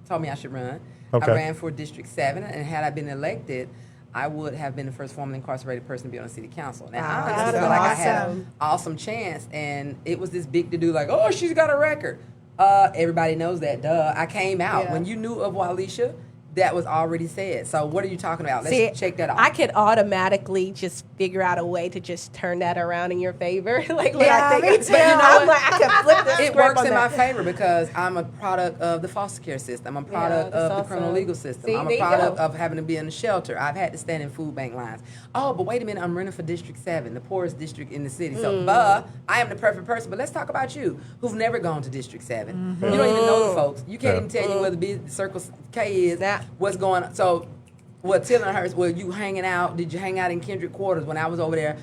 told me I should run. Okay. I ran for District 7, and had I been elected, I would have been the first formerly incarcerated person to be on the city council. Now, I just That's feel like I had awesome. an awesome chance, and it was this big to do, like, oh, she's got a record. Everybody knows that, duh. I came out. Yeah. When you knew of Waleisah, that was already said. So what are you talking about? Let's See, check that out. I could automatically just figure out a way to just turn that around in your favor. like when Yeah, I me think, too. but what? I'm like, I can flip the It script works on in my that. favor because I'm a product of the foster care system. I'm a product that's of the awesome. criminal legal system. See, I'm there a you product go. of having to be in the shelter. I've had to stand in food bank lines. Oh, but wait a minute, I'm running for District 7, the poorest district in the city. So, I am the perfect person. But let's talk about you, who've never gone to District 7. You don't even know the folks. You can't even tell you where the Circle K is, Nah. what's going on. So, what telling her is, well, you hanging out, did you hang out in Kendrick Quarters when I was over there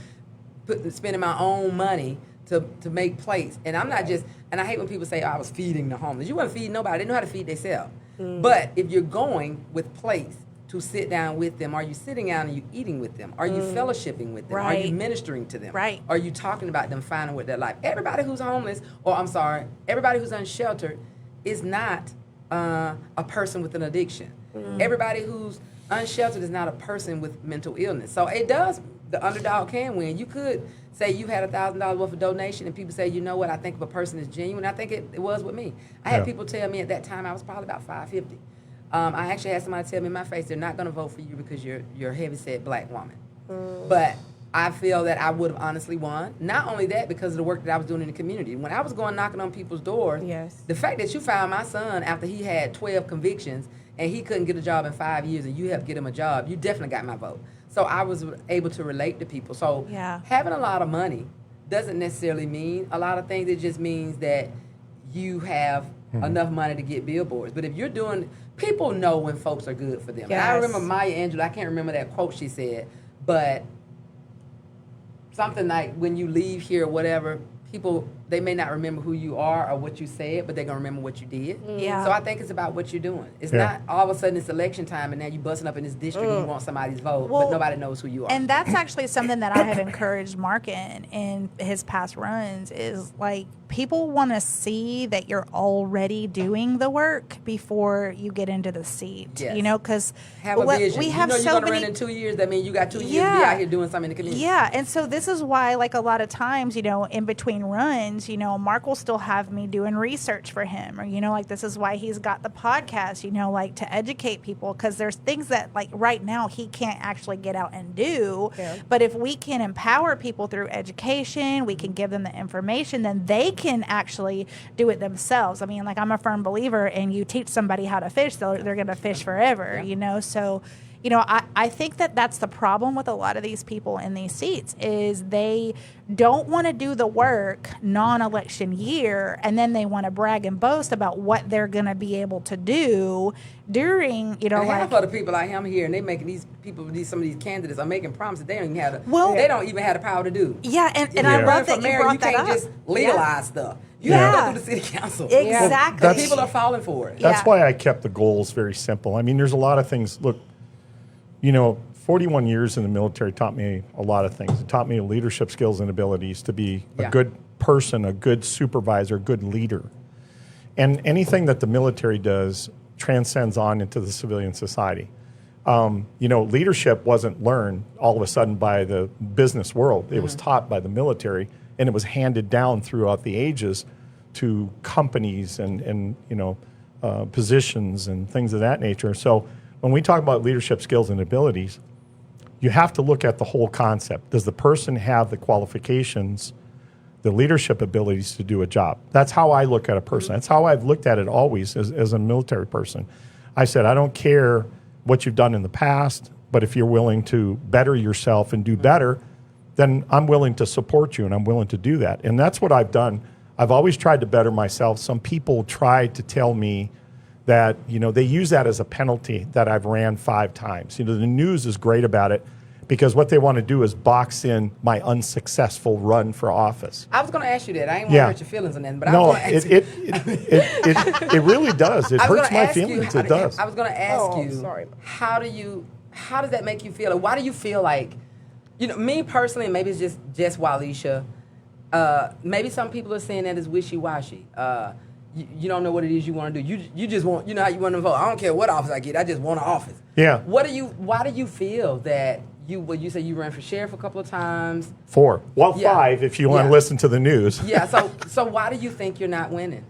spending my own money to make plates? And I'm not just, and I hate when people say, oh, I was feeding the homeless. You weren't feeding nobody. They know how to feed themselves. But if you're going with plates to sit down with them, are you sitting down and you eating with them? Are you fellowshipping with them? Are Right. you ministering to them? Right. Are you talking about them finding with their life? Everybody who's homeless, or I'm sorry, everybody who's unsheltered is not a person with an addiction. Everybody who's unsheltered is not a person with mental illness. So it does, the underdog can win. You could say you had $1,000 worth of donation and people say, you know what, I think if a person is genuine. I think it was with me. I had Yeah. people tell me at that time I was probably about 550. I actually had somebody tell me in my face, they're not going to vote for you because you're a heavy-set black woman. But I feel that I would have honestly won. Not only that, because of the work that I was doing in the community. When I was going knocking on people's doors, Yes. the fact that you found my son after he had 12 convictions and he couldn't get a job in 5 years and you helped get him a job, you definitely got my vote. So I was able to relate to people. So Yeah. having a lot of money doesn't necessarily mean a lot of things. It just means that you have enough money to get billboards. But if you're doing, people know when folks are good for them. And I Yes. remember Maya Angelou, I can't remember that quote she said, but something like when you leave here or whatever, people, they may not remember who you are or what you said, but they're going to remember what you did. Yeah. So I think it's about what you're doing. It's Yeah. not all of a sudden it's election time and now you busting up in this district and you want somebody's vote, Well, but nobody knows who you are. And that's actually something that I have encouraged Mark in his past runs is like people want to see that you're already doing the work before you get into the seat. Yes. You know, because have a vision. we You have know you're so going to many. run in 2 years. That means you got 2 years to be Yeah. out here doing something in the community. Yeah, and so this is why, like a lot of times, you know, in between runs, you know, Mark will still have me doing research for him, or you know, like this is why he's got the podcast, you know, like to educate people, because there's things that like right now he can't actually get out and do. Yeah. But if we can empower people through education, we can give them the information, then they can actually do it themselves. I mean, like I'm a firm believer, and you teach somebody how to fish, they're going to fish forever, you know. So you know, I think that that's the problem with a lot of these people in these seats is they don't want to do the work non-election year, and then they want to brag and boast about what they're going to be able to do during, you know, and like half of the people like I'm here, and they making these people, some of these candidates are making promises they don't even have the, Well, they don't even have the power to do. yeah, and If I you're love running that for you mayor, brought you that can't up. just legalize stuff. You Yeah. have to go through the city council. Exactly. That's- People are falling for it. That's Yeah. why I kept the goals very simple. I mean, there's a lot of things. Look, you know, 41 years in the military taught me a lot of things. It taught me leadership skills and abilities to be a Yeah. good person, a good supervisor, a good leader. And anything that the military does transcends on into the civilian society. You know, leadership wasn't learned all of a sudden by the business world. It was taught by the military, and it was handed down throughout the ages to companies and you know, positions and things of that nature. So when we talk about leadership skills and abilities, you have to look at the whole concept. Does the person have the qualifications, the leadership abilities to do a job? That's how I look at a person. That's how I've looked at it always as a military person. I said, I don't care what you've done in the past, but if you're willing to better yourself and do better, then I'm willing to support you and I'm willing to do that. And that's what I've done. I've always tried to better myself. Some people try to tell me that, you know, they use that as a penalty that I've ran 5 times. You know, the news is great about it because what they want to do is box in my unsuccessful run for office. I was going to ask you that. I ain't want Yeah. to hurt your feelings on that, but I No, was going to ask you. it really does. It I was hurts gonna my ask you feelings. how It does. I was going to ask Oh, you, sorry. how does that make you feel? Or why do you feel like, you know, me personally, maybe it's just Waleisah. Maybe some people are saying that is wishy-washy. You don't know what it is you want to do. You just want, you know how you want to vote. I don't care what office I get. I just want an office. Yeah. Why do you feel that you say you ran for sheriff a couple of times? 4. Well, Yeah. 5 if you want to Yeah. listen to the news. Yeah. So why do you think you're not winning?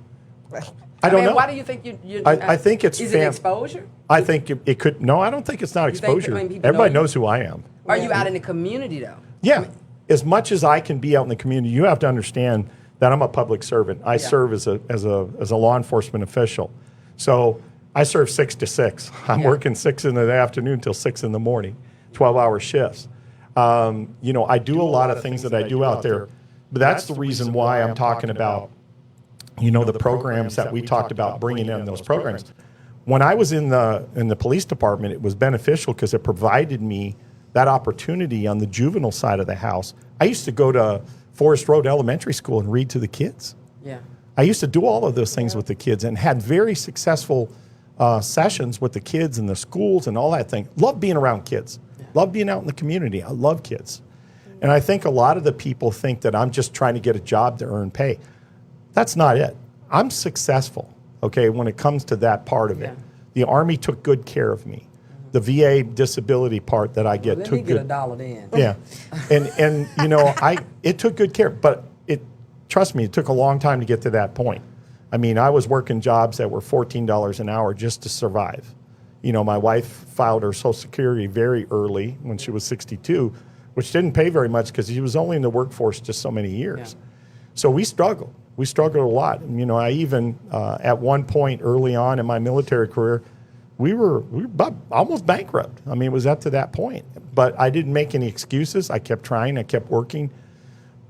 I don't know. Why do you think you're I think it's is it fam- exposure? I think it could. No, I don't think it's not You think exposure. people know Everybody you? knows who I am. Are you out in the community though? Yeah. As much as I can be out in the community, you have to understand that I'm a public servant. I serve as a law enforcement official. So I serve 6 to 6. I'm working 6 in the afternoon till 6 in the morning, 12-hour shifts. You know, I do a lot of things that I do out there, but that's the reason why I'm talking about, you know, the programs that we talked about, bringing in those programs. When I was in the police department, it was beneficial because it provided me that opportunity on the juvenile side of the house. I used to go to Forest Road Elementary School and read to the kids. Yeah. I used to do all of those things with the kids and had very successful sessions with the kids in the schools and all that thing. Love being around kids. Love being out in the community. I love kids. And I think a lot of the people think that I'm just trying to get a job to earn pay. That's not it. I'm successful, okay, when it comes to that part of it. Yeah. The Army took good care of me. The VA disability part that I get Let me took get good. $1 then. Yeah, and you know, it took good care, but trust me, it took a long time to get to that point. I mean, I was working jobs that were $14 an hour just to survive. You know, my wife filed her Social Security very early when she was 62, which didn't pay very much because she was only in the workforce just so many years. Yeah. So we struggled. We struggled a lot. And, you know, I even at one point early on in my military career, we were about almost bankrupt. I mean, it was up to that point. But I didn't make any excuses. I kept trying. I kept working.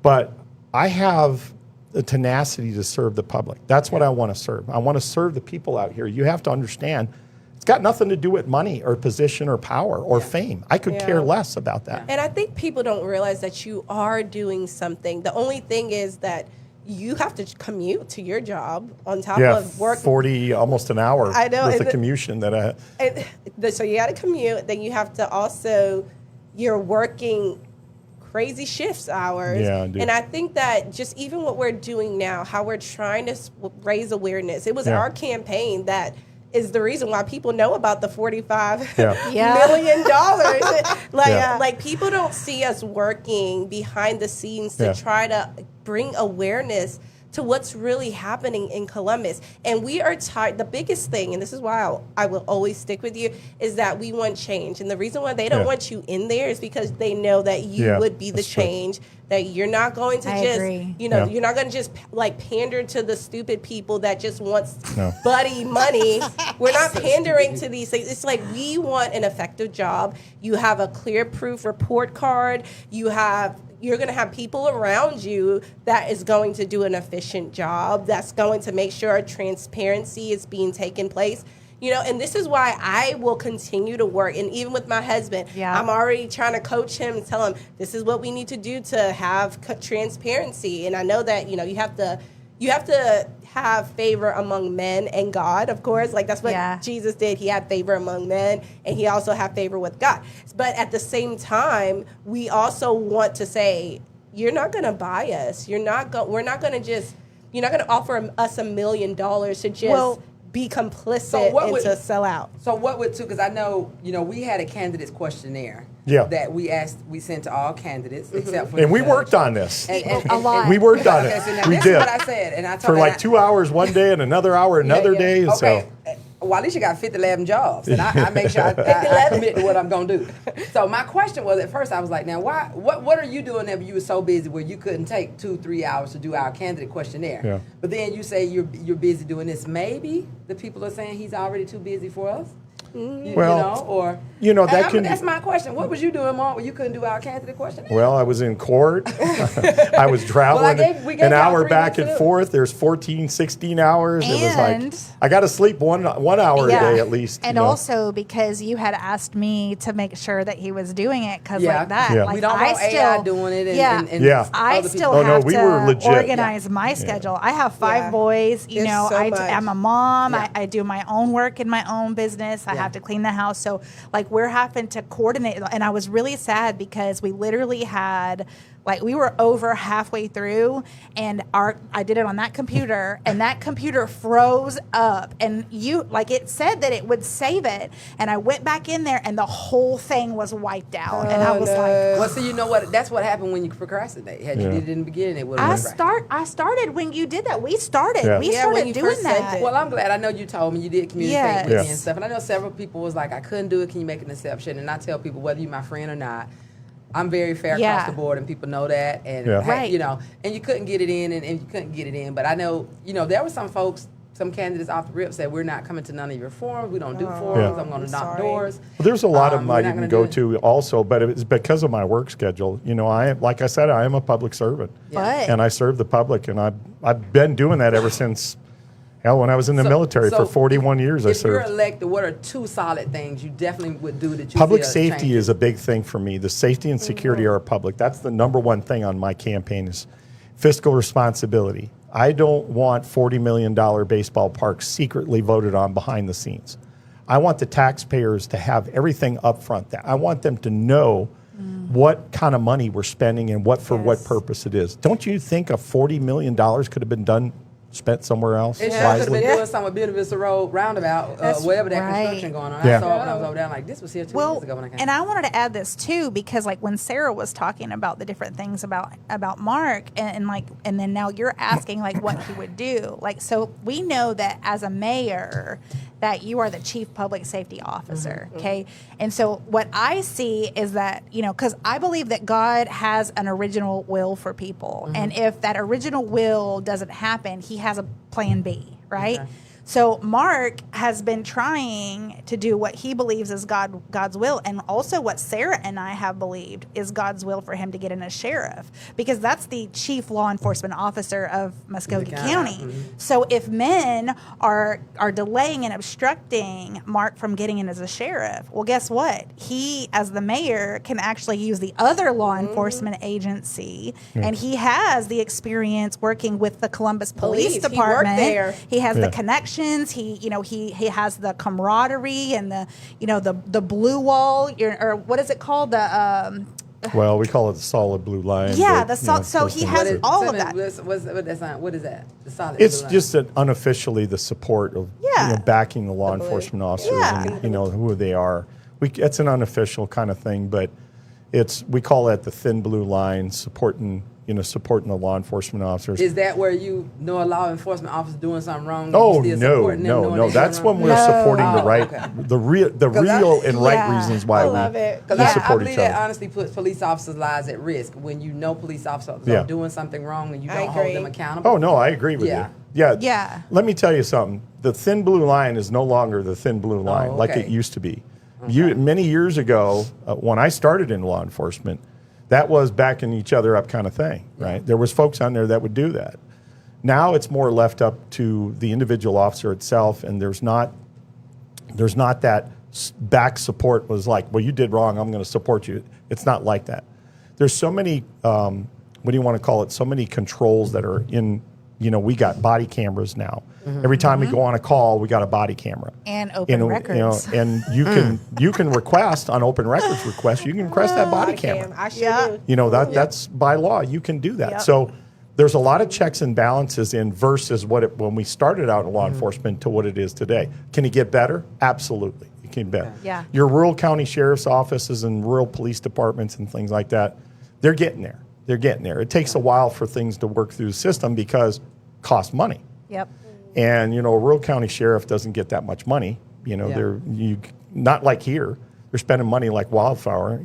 But I have the tenacity to serve the public. That's what I want to serve. I want to serve the people out here. You have to understand, it's got nothing to do with money or position or power or fame. I could care less about that. And I think people don't realize that you are doing something. The only thing is that you have to commute to your job on top of work. 40, almost an hour I know, with and the commutation that I... So you got to commute. Then you have to also, you're working crazy shifts hours. Yeah, I do. And I think that just even what we're doing now, how we're trying to raise awareness, it was our campaign that is the reason why people know about the $45 million. Like people don't see us working behind the scenes to try to bring awareness to what's really happening in Columbus. And we are tired. The biggest thing, and this is why I will always stick with you, is that we want change. And the reason why they don't want you in there is because they know that you would be the change that you're not going to agree. you're not going to just like pander to the stupid people that just wants buddy money. We're not pandering to these things. It's like we want an effective job. You have a clear proof report card. You're going to have people around you that is going to do an efficient job, that's going to make sure transparency is being taken place. And this is why I will continue to work. And even with my husband, I'm already trying to coach him and tell him this is what we need to do to have transparency. And I know that, you have to have favor among men and God, of course. Like that's what Jesus did. He had favor among men, and he also had favor with God. But at the same time, we also want to say, you're not going to buy us. We're not going to offer us $1 million to just be complicit and to sell out. So what would because I know, we had a candidates questionnaire that we sent to all candidates except for and we worked on this. A lot. We worked on it. Okay, so now We this did. is what I said, and I told For like 2 hours one day and another hour another day. And Okay. So Waleisah got 11 jobs, and I make sure I commit to what I'm going to do. So my question was, at first I was like, now, what are you doing there? You were so busy where you couldn't take 2-3 hours to do our candidate questionnaire. Yeah. But then you say you're busy doing this. Maybe the people are saying he's already too busy for us. That's my question. What was you doing, Mark, when you couldn't do our candidate questionnaire? Well, I was in court. I was traveling we gave an y'all hour 3 back weeks and forth. There's 14, 16 hours. And it was like, I got to sleep one hour a day at least. And also because you had asked me to make sure that he was doing it like that. Yeah. Like we don't want AI doing it. I still have to organize my schedule. I have 5 boys. I'm a mom. I do my own work in my own business. I have to clean the house. So like we're having to coordinate. And I was really sad because we literally had we were over halfway through, and I did it on that computer, and that computer froze up, and it said that it would save it, and I went back in there, and the whole thing was wiped out, and I was like, well, so you know what? That's what happened when you procrastinate. Had you did it in the beginning, it would have. I started when you did that. We started. We started doing that. Well, I'm glad. I know you told me you did communicate with me and stuff, and I know several people was like, I couldn't do it. Can you make an exception? And I tell people, whether you're my friend or not, I'm very fair across the board, and people know that. And and you couldn't get it in, and you couldn't get it in. But I know, there were some folks, some candidates off the rip said, we're not coming to none of your forums. We don't do forums. I'm going to knock doors. Well, there's a lot of them I didn't go to also, but it's because of my work schedule. Like I said, I am a public servant, and I serve the public, and I've been doing that ever since. Hell, when I was in the military for 41 years, I served. If you're elected, what are 2 solid things you definitely would do that you Public safety is a big thing for me. The safety and security are public. That's the number one thing on my campaign is fiscal responsibility. I don't want $40 million baseball parks secretly voted on behind the scenes. I want the taxpayers to have everything up front. I want them to know what kind of money we're spending and what purpose it is. Don't you think a $40 million could have been spent somewhere else? It should have been doing something with Benefee Road roundabout, wherever that construction going on. I saw it when I was over there. Like, this was here 2 years ago when I came. And I wanted to add this too, because when Sarah was talking about the different things about Mark, and then now you're asking what he would do. So we know that as a mayor, that you are the chief public safety officer, okay? And so what I see is that, because I believe that God has an original will for people. And if that original will doesn't happen, he has a plan B, right? Okay. So Mark has been trying to do what he believes is God's will, and also what Sarah and I have believed is God's will for him to get in as sheriff, because that's the chief law enforcement officer of Muskogee County. So if men are delaying and obstructing Mark from getting in as a sheriff, well, guess what? He, as the mayor, can actually use the other law enforcement agency, and he has the experience working with the Columbus Police Department. He worked there. He has the connection. He has the camaraderie and the blue wall, or what is it called? Well, we call it the solid blue line. Yeah, so he has all of that. What is that? The solid it's blue just unofficially the support of backing the law enforcement officers and who they are. It's an unofficial kind of thing, but we call that the thin blue line, supporting supporting the law enforcement officers. Is that where you know a law enforcement officer doing something wrong? and Oh, you still supporting them knowing no. they're doing That's wrong? when we're supporting the Oh, right, okay. the real and right Yeah. reasons why I love we, it. Because we I support believe each that other. honestly puts police officers' lives at risk when you know police officers Yeah. are doing something wrong and you I don't hold agree. them accountable. Oh, no, I agree with Yeah. you. Yeah. Yeah. Let me tell you something. The thin blue line is no longer the thin blue line like it okay. used to be. Many years ago, when I started in law enforcement, that was backing each other up kind of thing, right? There was folks on there that would do that. Now it's more left up to the individual officer itself, and there's not that back support was like, well, you did wrong, I'm going to support you. It's not like that. There's so many, what do you want to call it? So many controls that are in, we got body cameras now. Every time we go on a call, we got a body camera. And open records. And you can request on open records request, you can request that body camera. I sure do. That's by law. You can do that. Yep. So there's a lot of checks and balances in versus when we started out in law enforcement to what it is today. Can it get better? Absolutely. It can get better. Yeah. Your rural county sheriff's offices and rural police departments and things like that, they're getting there. They're getting there. It takes a while for things to work through the system because it costs money. Yep. And a rural county sheriff doesn't get that much money. They're not like here. They're spending money like wildfire,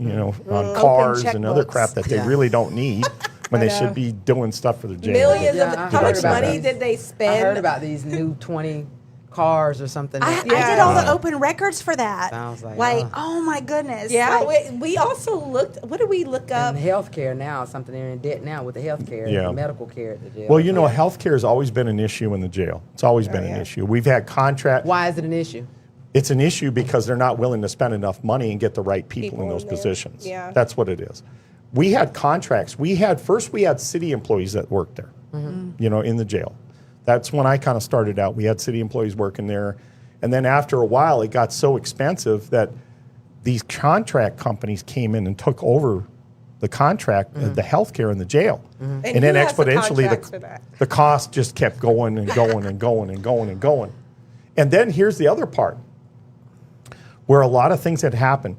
on cars and other checkbooks. crap that they really don't need when they should be doing stuff for their jail. Millions Yeah, of I how heard much about money that. did they spend? I heard about these new 20 cars or something. I did all the open records for that. Sounds like, oh my goodness. Yeah, Like, we also looked. What did we look up? And healthcare now, something they're in debt now with the healthcare, Yeah. and medical care at the jail. Well, healthcare has always been an issue in the jail. It's always been an issue. We've had contract. Why is it an issue? It's an issue because they're not willing to spend enough money and get the right people in those in there. positions. Yeah. That's what it is. We had contracts. We had city employees that worked there, in the jail. That's when I kind of started out. We had city employees working there. And then after a while, it got so expensive that these contract companies came in and took over the contract, the healthcare in the jail. And And then who has the exponentially, contracts for that? the cost just kept going and going and going and going and going. And then here's the other part where a lot of things had happened.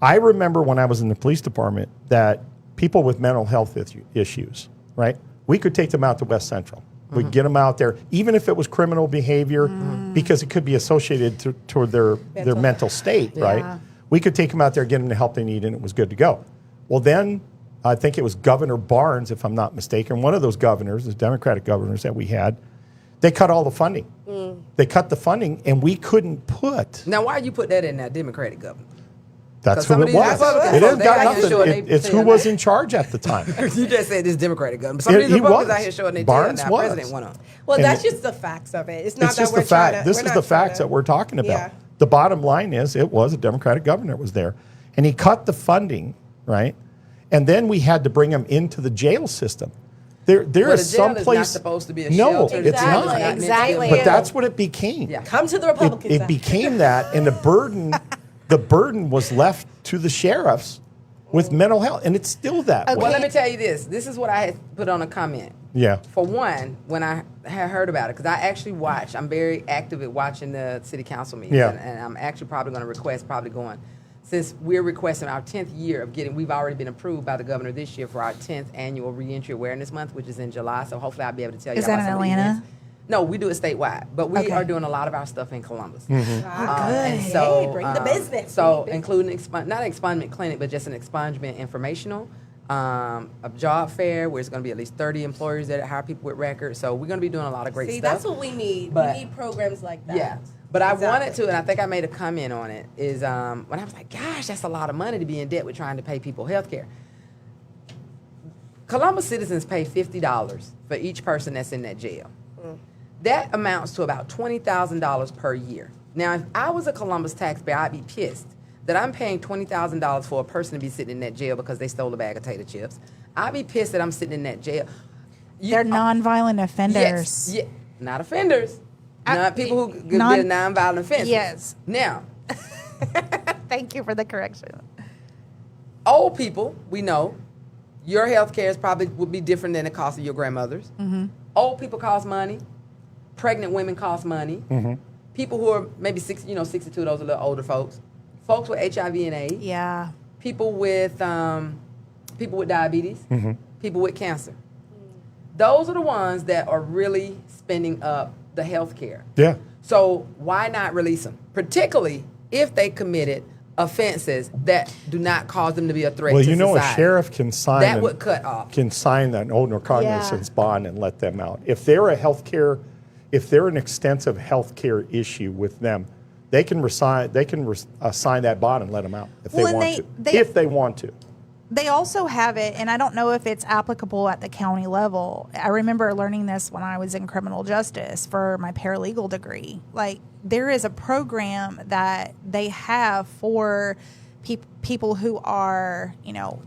I remember when I was in the police department that people with mental health issues, right? We could take them out to West Central. We'd get them out there, even if it was criminal behavior, because it could be associated toward their mental state, right? We could take them out there, get them the help they need, and it was good to go. Well, then I think it was Governor Barnes, if I'm not mistaken, one of those governors, the Democratic governors that we had, they cut all the funding. They cut the funding, and we couldn't put. Now, why you put that in there, Democratic government? That's 'Cause who some of it these was. Republicans, It ain't they got out here nothing. showing they It's who saying was that. in charge at the time. You just said this Democratic government. Some of these He Republicans was. out here showing their Barnes tail now. was. President went on. Well, And that's just the facts of it. It's not It's that just we're the fact. trying to. This we're is not the trying facts to- that we're talking about. Yeah. The bottom line is it was a Democratic governor that was there. And he cut the funding, right? And then we had to bring him into the jail system. There Well, the is jail some is place. not supposed to be a no, shelter. it's Exactly, not. exactly. But that's what it became. Yeah. Come to the Republican It side. became that, and the burden was left to the sheriffs with mental health, and it's still that way. Well, let me tell you this. This is what I had put on a comment. Yeah. For one, when I had heard about it, because I actually watch, I'm very active at watching the city council meetings. Yeah. And I'm actually probably going to request, since we're requesting our 10th year of we've already been approved by the governor this year for our 10th annual Reentry Awareness Month, which is in July. So hopefully I'll be able to tell you Is about that in some of the Atlanta? events. No, we do it statewide, but we Okay. are doing a lot of our stuff in Columbus. Mm-hmm. And Good. so, Hey, bring the business. So, Bring the including not an expungement clinic, but just an expungement informational, a job fair where it's going to be at least 30 employers that hire people with records. So we're going to be doing a lot of great See, stuff. that's what we need. But- We need programs like that. Yeah. But I wanted Exactly. to, and I think I made a comment on it, is when I was like, gosh, that's a lot of money to be in debt with trying to pay people health care. Columbus citizens pay $50 for each person that's in that jail. That amounts to about $20,000 per year. Now, if I was a Columbus taxpayer, I'd be pissed that I'm paying $20,000 for a person to be sitting in that jail because they stole a bag of tater chips. I'd be pissed that I'm sitting in that jail. They're nonviolent offenders. Yes, yeah, not offenders. Not people who non- did a nonviolent offense. Yes. Now, Thank you for the correction. old people, we know, your health care probably would be different than the cost of your grandmother's. Old people cost money. Pregnant women cost money. People who are maybe 62, those are a little older folks. Folks with HIV and AIDS. Yeah. People with diabetes. people with cancer. Those are the ones that are really spending up the health care. Yeah. So why not release them? Particularly if they committed offenses that do not cause them to be a threat Well, to you know, society. a sheriff can sign That would cut off. can sign that no recognizance bond and let them out. If they're if they're an extensive healthcare issue with them, they can sign that bond and let them out if Well, if they want to. They also have it, and I don't know if it's applicable at the county level. I remember learning this when I was in criminal justice for my paralegal degree. Like, there is a program that they have for people who are,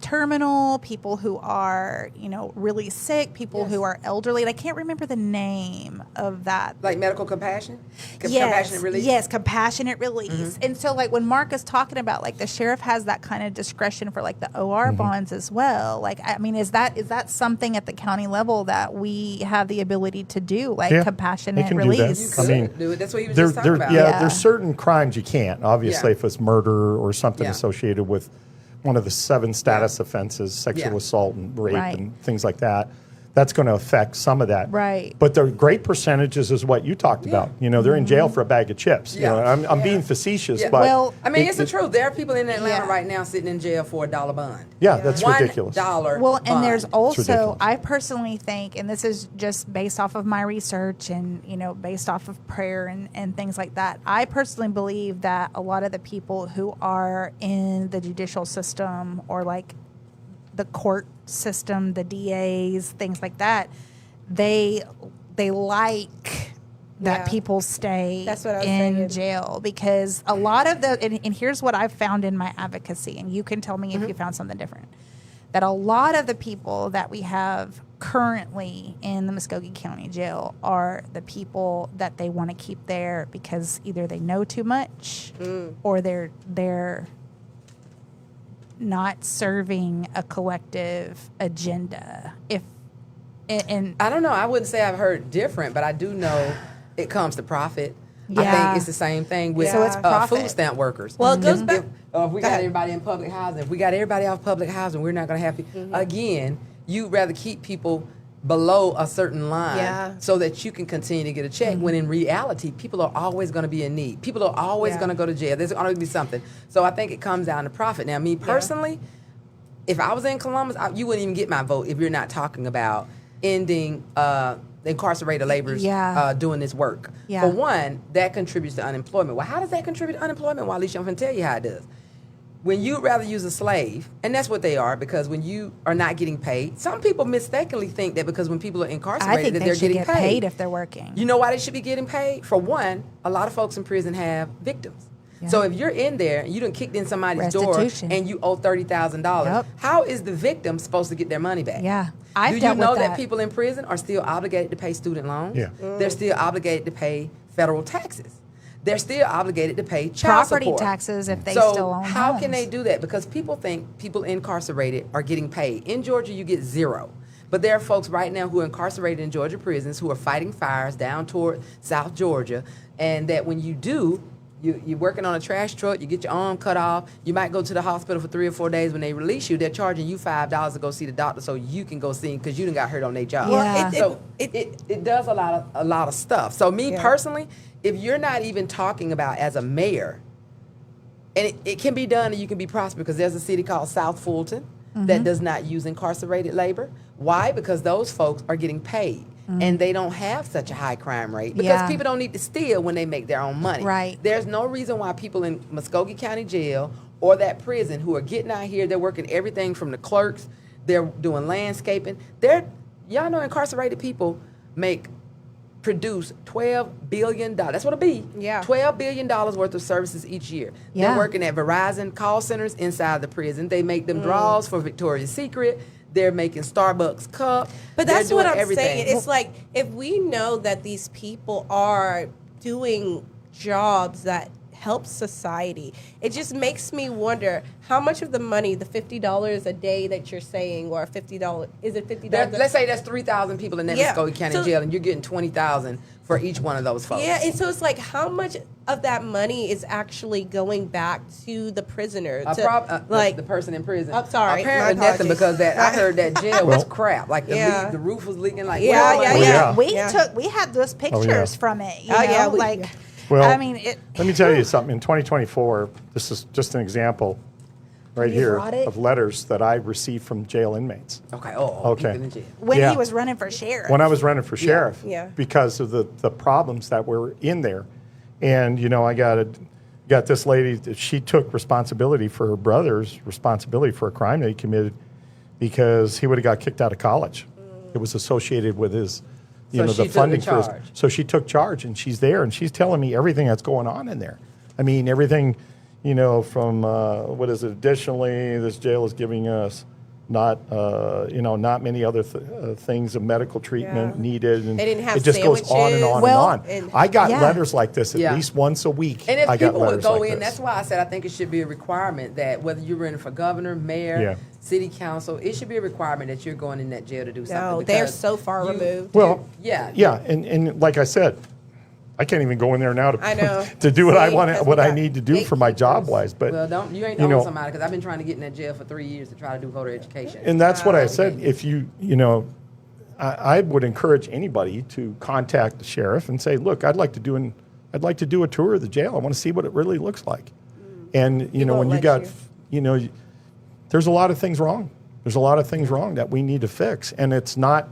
terminal, people who are, really sick, people who are elderly. And I can't remember the name of that. Like medical compassion? Compassionate release? Yes, compassionate release. And so, like, when Mark is talking about, like, the sheriff has that kind of discretion for, like, the OR bonds as well. Like, I mean, is that something at the county level that we have the ability to do, like, compassionate they can release? Do that. I mean, do it. That's what he was just talking about. There's certain crimes you can't. Obviously, Yeah. if it's murder or something associated with one of the 7 status offenses, sexual assault and rape and things like that, that's going to affect some of that. Right. But the great percentages is what you talked about. They're in jail for a bag of chips. Yeah. I'm being facetious, Yeah. but Well, I mean, it's the truth. There are people in Atlanta Yeah. right now sitting in jail for $1 bond. Yeah, that's ridiculous. $1 Well, and bond. there's also, ridiculous. I personally think, and this is just based off of my research and, based off of prayer and things like that, I personally believe that a lot of the people who are in the judicial system or like the court system, the DAs, things like that, they like that people stay That's what I was in saying. jail because a lot of and here's what I've found in my advocacy, and you can tell me if you found something different, that a lot of the people that we have currently in the Muskogee County Jail are the people that they want to keep there because either they know too much or they're not serving a collective agenda. And I don't know. I wouldn't say I've heard different, but I do know it comes to profit. I Yeah. think it's the same thing with So it's profit. food stamp workers. Well, it goes back. If we got everybody in public housing, if we got everybody off public housing, we're not going to have people. Again, you'd rather keep people below a certain line so that you can continue to get a check, when in reality, people are always going to be in need. People are always going to go to jail. There's going to be something. So I think it comes down to profit. Now, me personally, if I was in Columbus, you wouldn't even get my vote if you're not talking about ending incarcerated laborers doing this work. Yeah. For one, that contributes to unemployment. Well, how does that contribute to unemployment? Well, Waleisah, I'm going to tell you how it does. When you'd rather use a slave, and that's what they are, because when you are not getting paid, some people mistakenly think that because when people are incarcerated I think that they they're should getting get paid if they're working. You know why they should be getting paid? For one, a lot of folks in prison have victims. Yeah. So if you're in there and you done kicked in somebody's door Restitution. and you owe $30,000, Yep. how is the victim supposed to get their money back? Yeah. Do I've you dealt know with that that. people in prison are still obligated to pay student loans? Yeah. They're still obligated to pay federal taxes. They're still obligated to pay child Property support. taxes if they So still own how can homes. they do that? Because people think people incarcerated are getting paid. In Georgia, you get zero. But there are folks right now who are incarcerated in Georgia prisons who are fighting fires down toward South Georgia, and that when you do, you're working on a trash truck, you get your arm cut off, you might go to the hospital for 3 or 4 days. When they release you, they're charging you $5 to go see the doctor so you can go see him because you done got hurt on their job. Yeah. So it does a lot of stuff. So me personally, if you're not even talking about as a mayor, and it can be done and you can be prosperous, because there's a city called South Fulton that does not use incarcerated labor. Why? Because those folks are getting paid. And they don't have such a high crime rate because Yeah. people don't need to steal when they make their own money. Right. There's no reason why people in Muskogee County Jail or that prison who are getting out here, they're working everything from the clerks, they're doing landscaping. Y'all know incarcerated people produce $12 billion. That's what it be. Yeah. $12 billion worth of services each year. Yeah. They're working at Verizon call centers inside the prison. They make them draws for Victoria's Secret. They're making Starbucks cup. But They're that's what doing I'm everything. saying. It's like if we know that these people are doing jobs that help society. It just makes me wonder how much of the money, the $50 a day that you're saying, or $50, is it $50? Let's say there's 3,000 people in that Muskogee County jail, and you're getting 20,000 for each one of those folks. Yeah, and so it's like, how much of that money is actually going back to the prisoner? Like the person in prison. I'm sorry, Apparently my nothing, because I heard that jail was crap. Like the roof was leaking. Like We had those pictures from it. You know? Well, I mean, let me tell you something. In 2024, this is just an example right here of letters that I received from jail inmates. Okay. When he was running for sheriff. When I was running for sheriff, Yeah. because of the problems that were in there. And, you know, I got this lady, she took responsibility for her brother's responsibility for a crime that he committed because he would have got kicked out of college. It was associated with his, the funding for his. So she took charge, and she's there, and she's telling me everything that's going on in there. I mean, everything, from, what is it, additionally, this jail is giving us not many other things of medical treatment needed, and they didn't have it just goes on and on and on. I got letters like this at least once a week. And if I got people would letters go like in, this. that's why I said I think it should be a requirement that whether you're running for governor, mayor, city council, it should be a requirement that you're going in that jail to do something. No, they're so far removed. Well, and like I said, I can't even go in there now to do what I want, what I need to do for my job wise. But you ain't knowing somebody, because I've been trying to get in that jail for 3 years to try to do voter education. And that's what I said. If I would encourage anybody to contact the sheriff and say, look, I'd like to do a tour of the jail. I want to see what it really looks like. And when you got, there's a lot of things wrong. There's a lot of things wrong that we need to fix, and it's not.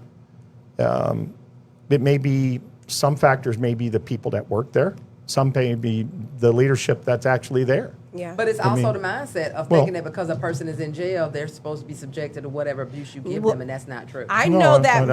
It may be. Some factors may be the people that work there. Some may be the leadership that's actually there. Yeah. But it's also the mindset of thinking that because a person is in jail, they're supposed to be subjected to whatever abuse you give them, and that's not true. I know that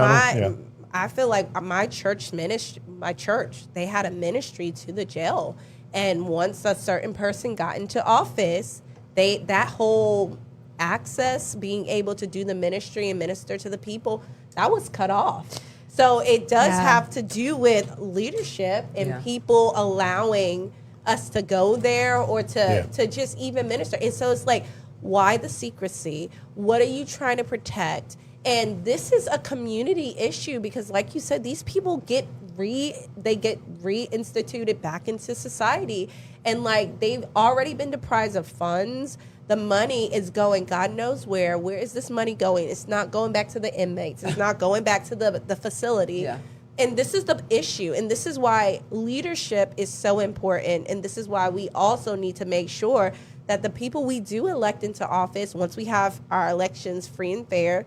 I feel like my church, they had a ministry to the jail. And once a certain person got into office, that whole access, being able to do the ministry and minister to the people, that was cut off. So it does have to do with leadership and people allowing us to go there or to just even minister. And so it's like, why the secrecy? What are you trying to protect? And this is a community issue because, like you said, these people get reinstituted back into society. And like, they've already been deprived of funds. The money is going God knows where. Where is this money going? It's not going back to the inmates. It's not going back to the facility. Yeah. And this is the issue. And this is why leadership is so important. And this is why we also need to make sure that the people we do elect into office, once we have our elections free and fair,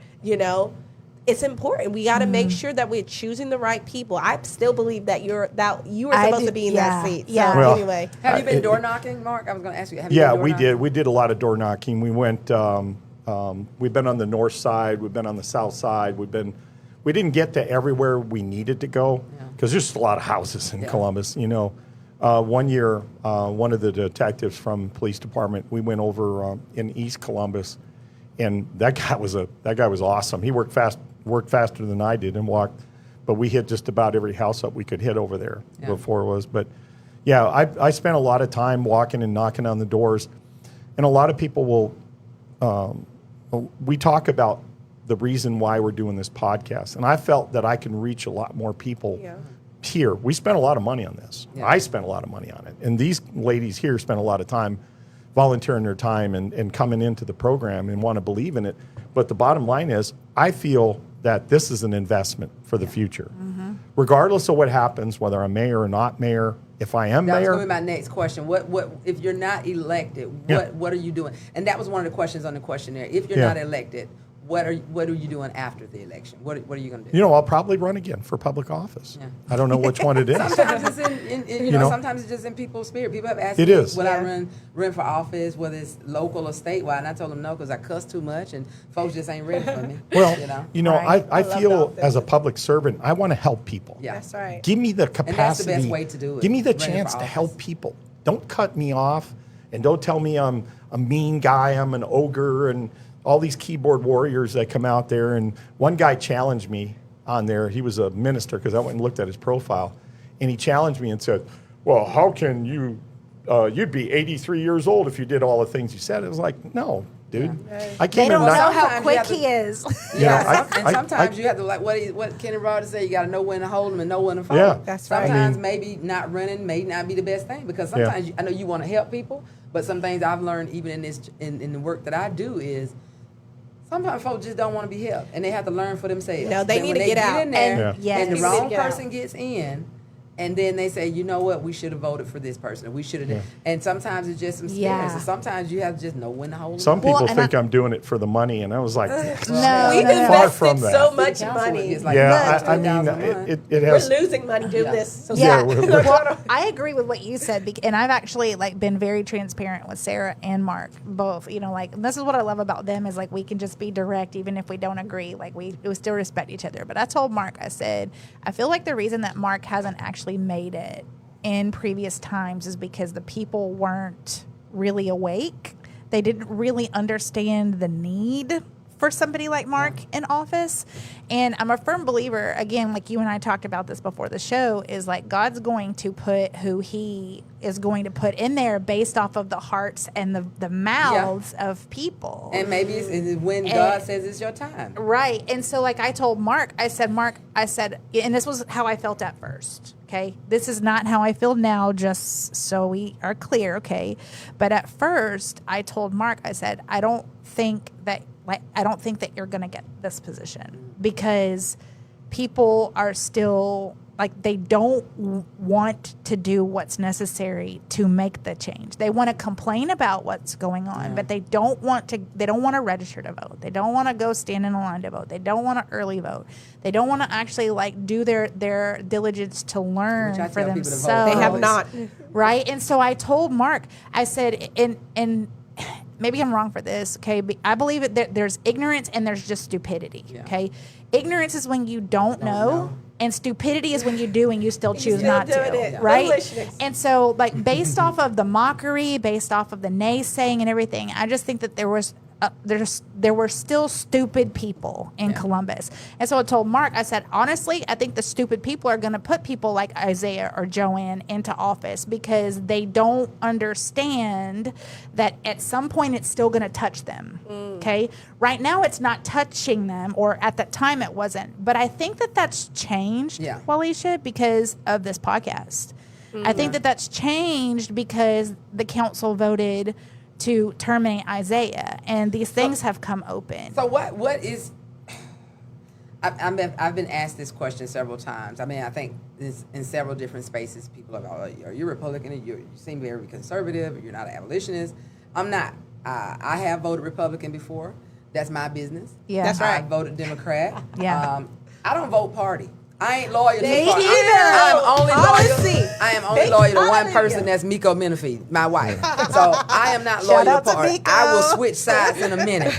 it's important. We got to make sure that we're choosing the right people. I still believe that you are supposed to be in that seat. So anyway, have you been door knocking, Mark? I was going to ask you. We did. We did a lot of door knocking. We went. We've been on the north side. We've been on the south side. We didn't get to everywhere we needed to go because there's a lot of houses in Columbus. One year, one of the detectives from police department, we went over in East Columbus, and that guy was awesome. He worked faster than I did and walked, but we hit just about every house up we could hit over there before it was. But I spent a lot of time walking and knocking on the doors, and a lot of people we talk about the reason why we're doing this podcast, and I felt that I can reach a lot more people. Here, we spent a lot of money on this. I spent a lot of money on it, and these ladies here spent a lot of time volunteering their time and coming into the program and want to believe in it. But the bottom line is, I feel that this is an investment for the future. Mm-hmm. Regardless of what happens, whether I'm mayor or not mayor, if I am mayor. That was going to be my next question. What if you're not elected, what are you doing? And that was one of the questions on the questionnaire. If you're not elected, what are you doing after the election? What are you going to do? I'll probably run again for public office. Yeah. I don't know which one it is. Sometimes it's sometimes it's just in people's spirit. People have asked me, will I run for office, whether it's local or statewide? And I told them no, because I cuss too much and folks just ain't ready for me. Well, I feel as a public servant, I want to help people. Yeah, that's right. Give me the capacity. And that's the best way to do it. Give me the chance to help people. Don't cut me off, and don't tell me I'm a mean guy, I'm an ogre, and all these keyboard warriors that come out there. And one guy challenged me on there. He was a minister, because I went and looked at his profile. And he challenged me and said, well, how can you you'd be 83 years old if you did all the things you said. It was like, no, dude. I They can't don't even know not. how sometimes you quick have to- he is. Yeah, I- sometimes you have to what Kenny Rogers said. You got to know when to hold them and know when to fold. Yeah. them. That's right. Sometimes I mean- maybe not running may not be the best thing because sometimes I know you want to help people, but some things I've learned even in this in the work that I do is sometimes folks just don't want to be helped and they have to learn for themselves. No, they Then need when to get out. in there And- yes. and the They need to wrong get out. person gets in. And then they say, you know what, we should have voted for this person. Or we should have. Yeah. And sometimes it's just some experience. Yeah. And sometimes you have to just know when to hold them. Some Well, people and think I'm doing it for the money, and I was like, No, We Far invested from that. so much Council money. is like yeah, I $2,000 mean, a month. it We're has. losing money doing Yeah. this. So Yeah, sorry. Well, I agree with what you said, and I've actually like been very transparent with Sarah and Mark both. You know, like and this is what I love about them is like we can just be direct even if we don't agree. Like we still respect each other. But I told Mark, I said, I feel like the reason that Mark hasn't actually made it in previous times is because the people weren't really awake. They didn't really understand the need for somebody like Mark in office. And I'm a firm believer, again, like you and I talked about this before the show, is like God's going to put who he is going to put in there based off of the hearts and the mouths of people. And maybe it's when And- God says it's your time. Right. And so like I told Mark, I said, and this was how I felt at first. Okay. This is not how I feel now, just so we are clear. Okay. But at first I told Mark, I said, I don't think that you're going to get this position because people are still like, they don't want to do what's necessary to make the change. They want to complain about what's going on, but they don't want to register to vote. They don't want to go stand in a line to vote. They don't want to early vote. They don't want to actually like do their diligence to learn Which I for tell people to vote. themselves. They have not. Right. And so I told Mark, I said, and maybe I'm wrong for this, okay? But I believe that there's ignorance and there's just stupidity, Yeah. okay? Ignorance is when you don't know, know. and stupidity is when you do and you still choose still not doing to, it. right? Foolishness. And so, like, based off of the mockery, based off of the naysaying and everything, I just think that there were still stupid people in Columbus. And so I told Mark, I said, honestly, I think the stupid people are going to put people like Isaiah or Joanne into office because they don't understand that at some point it's still going to touch them. Okay. Right now it's not touching them, or at that time it wasn't. But I think that that's changed, Waleisah, because of this podcast. I think that that's changed because the council voted to terminate Isaiah, and these things have come open. So what is? I've been asked this question several times. I mean, I think in several different spaces, people are like, "Are you Republican? You seem very conservative. You're not an abolitionist." I'm not. I have voted Republican before. That's my business. Yeah. That's right. I voted Democrat. Yeah. I don't vote party. I ain't loyal to Me party. either. I'm only Policy. loyal. I am only loyal to one person. That's Miko Menefee, my wife. So I am not loyal Shout out to to party. Miko. I will switch sides in a minute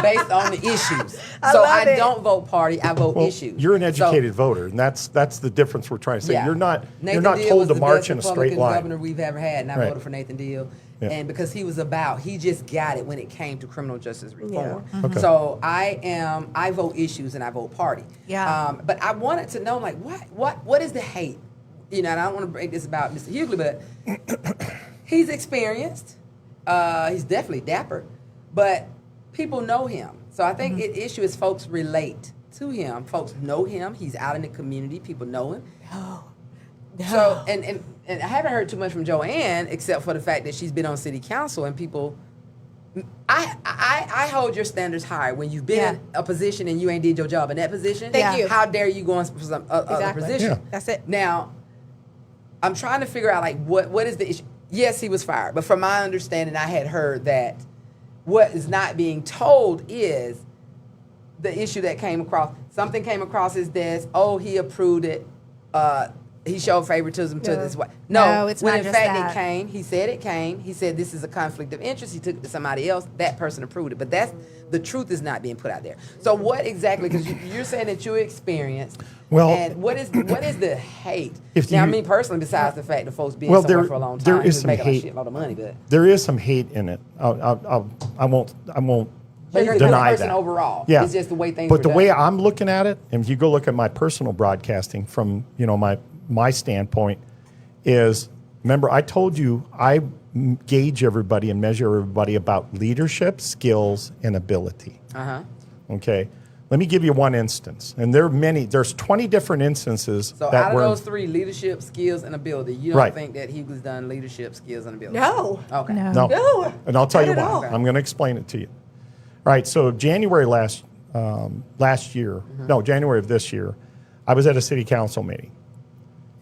based on the issues. I So love I it. don't vote party. I vote Well, issues. you're an So, educated voter, and that's the difference we're trying to say. yeah. You're not Nathan Deal told was to the march best in a straight Republican line. governor we've ever had, and I Right. voted for Nathan Deal. Yeah. And because he just got it when it came to criminal justice reform. Yeah. Okay. So I vote issues and I vote party. Yeah. But I wanted to know, like, what is the hate? You know, and I don't want to break this about Mr. Hughley, but he's experienced. He's definitely dapper, but people know him. So I think the issue is folks relate to him. Folks know him. He's out in the community. People know him. So and I haven't heard too much from Joanne except for the fact that she's been on city council and people. I hold your standards high when you've been in a position and you ain't did your job in that position. Thank you. How dare you go on for some other Exactly. position? Yeah. That's it. Now, I'm trying to figure out like what is the issue. Yes, he was fired, but from my understanding, I had heard that what is not being told is the issue that came across. Something came across his desk. Oh, he approved it. He showed favoritism to this way. No, it's when not in just fact that. it came. He said it came. He said this is a conflict of interest. He took it to somebody else. That person approved it. But that's the truth is not being put out there. So what exactly? Because you're saying that you experienced. Well, and what is the hate? If Now, I you- mean personally, besides the fact that folks being Well, somewhere there- for a long there time, is just some making hate. a shitload of money, but There is some hate in it. I won't But you're a deny person that. overall. Yeah, It's just the way things But were the way done. I'm looking at it, and if you go look at my personal broadcasting from my standpoint, is Remember, I told you I gauge everybody and measure everybody about leadership, skills, and ability. Okay. Let me give you one instance. And there are many, there's 20 different instances. So that out of were, those three, leadership, skills, and ability, you don't Right. think that Hughley's done leadership, skills, and ability? No. Okay. No. No. No, And I'll tell you not at why. all. I'm going to explain it to you. All right. So January January of this year, I was at a city council meeting.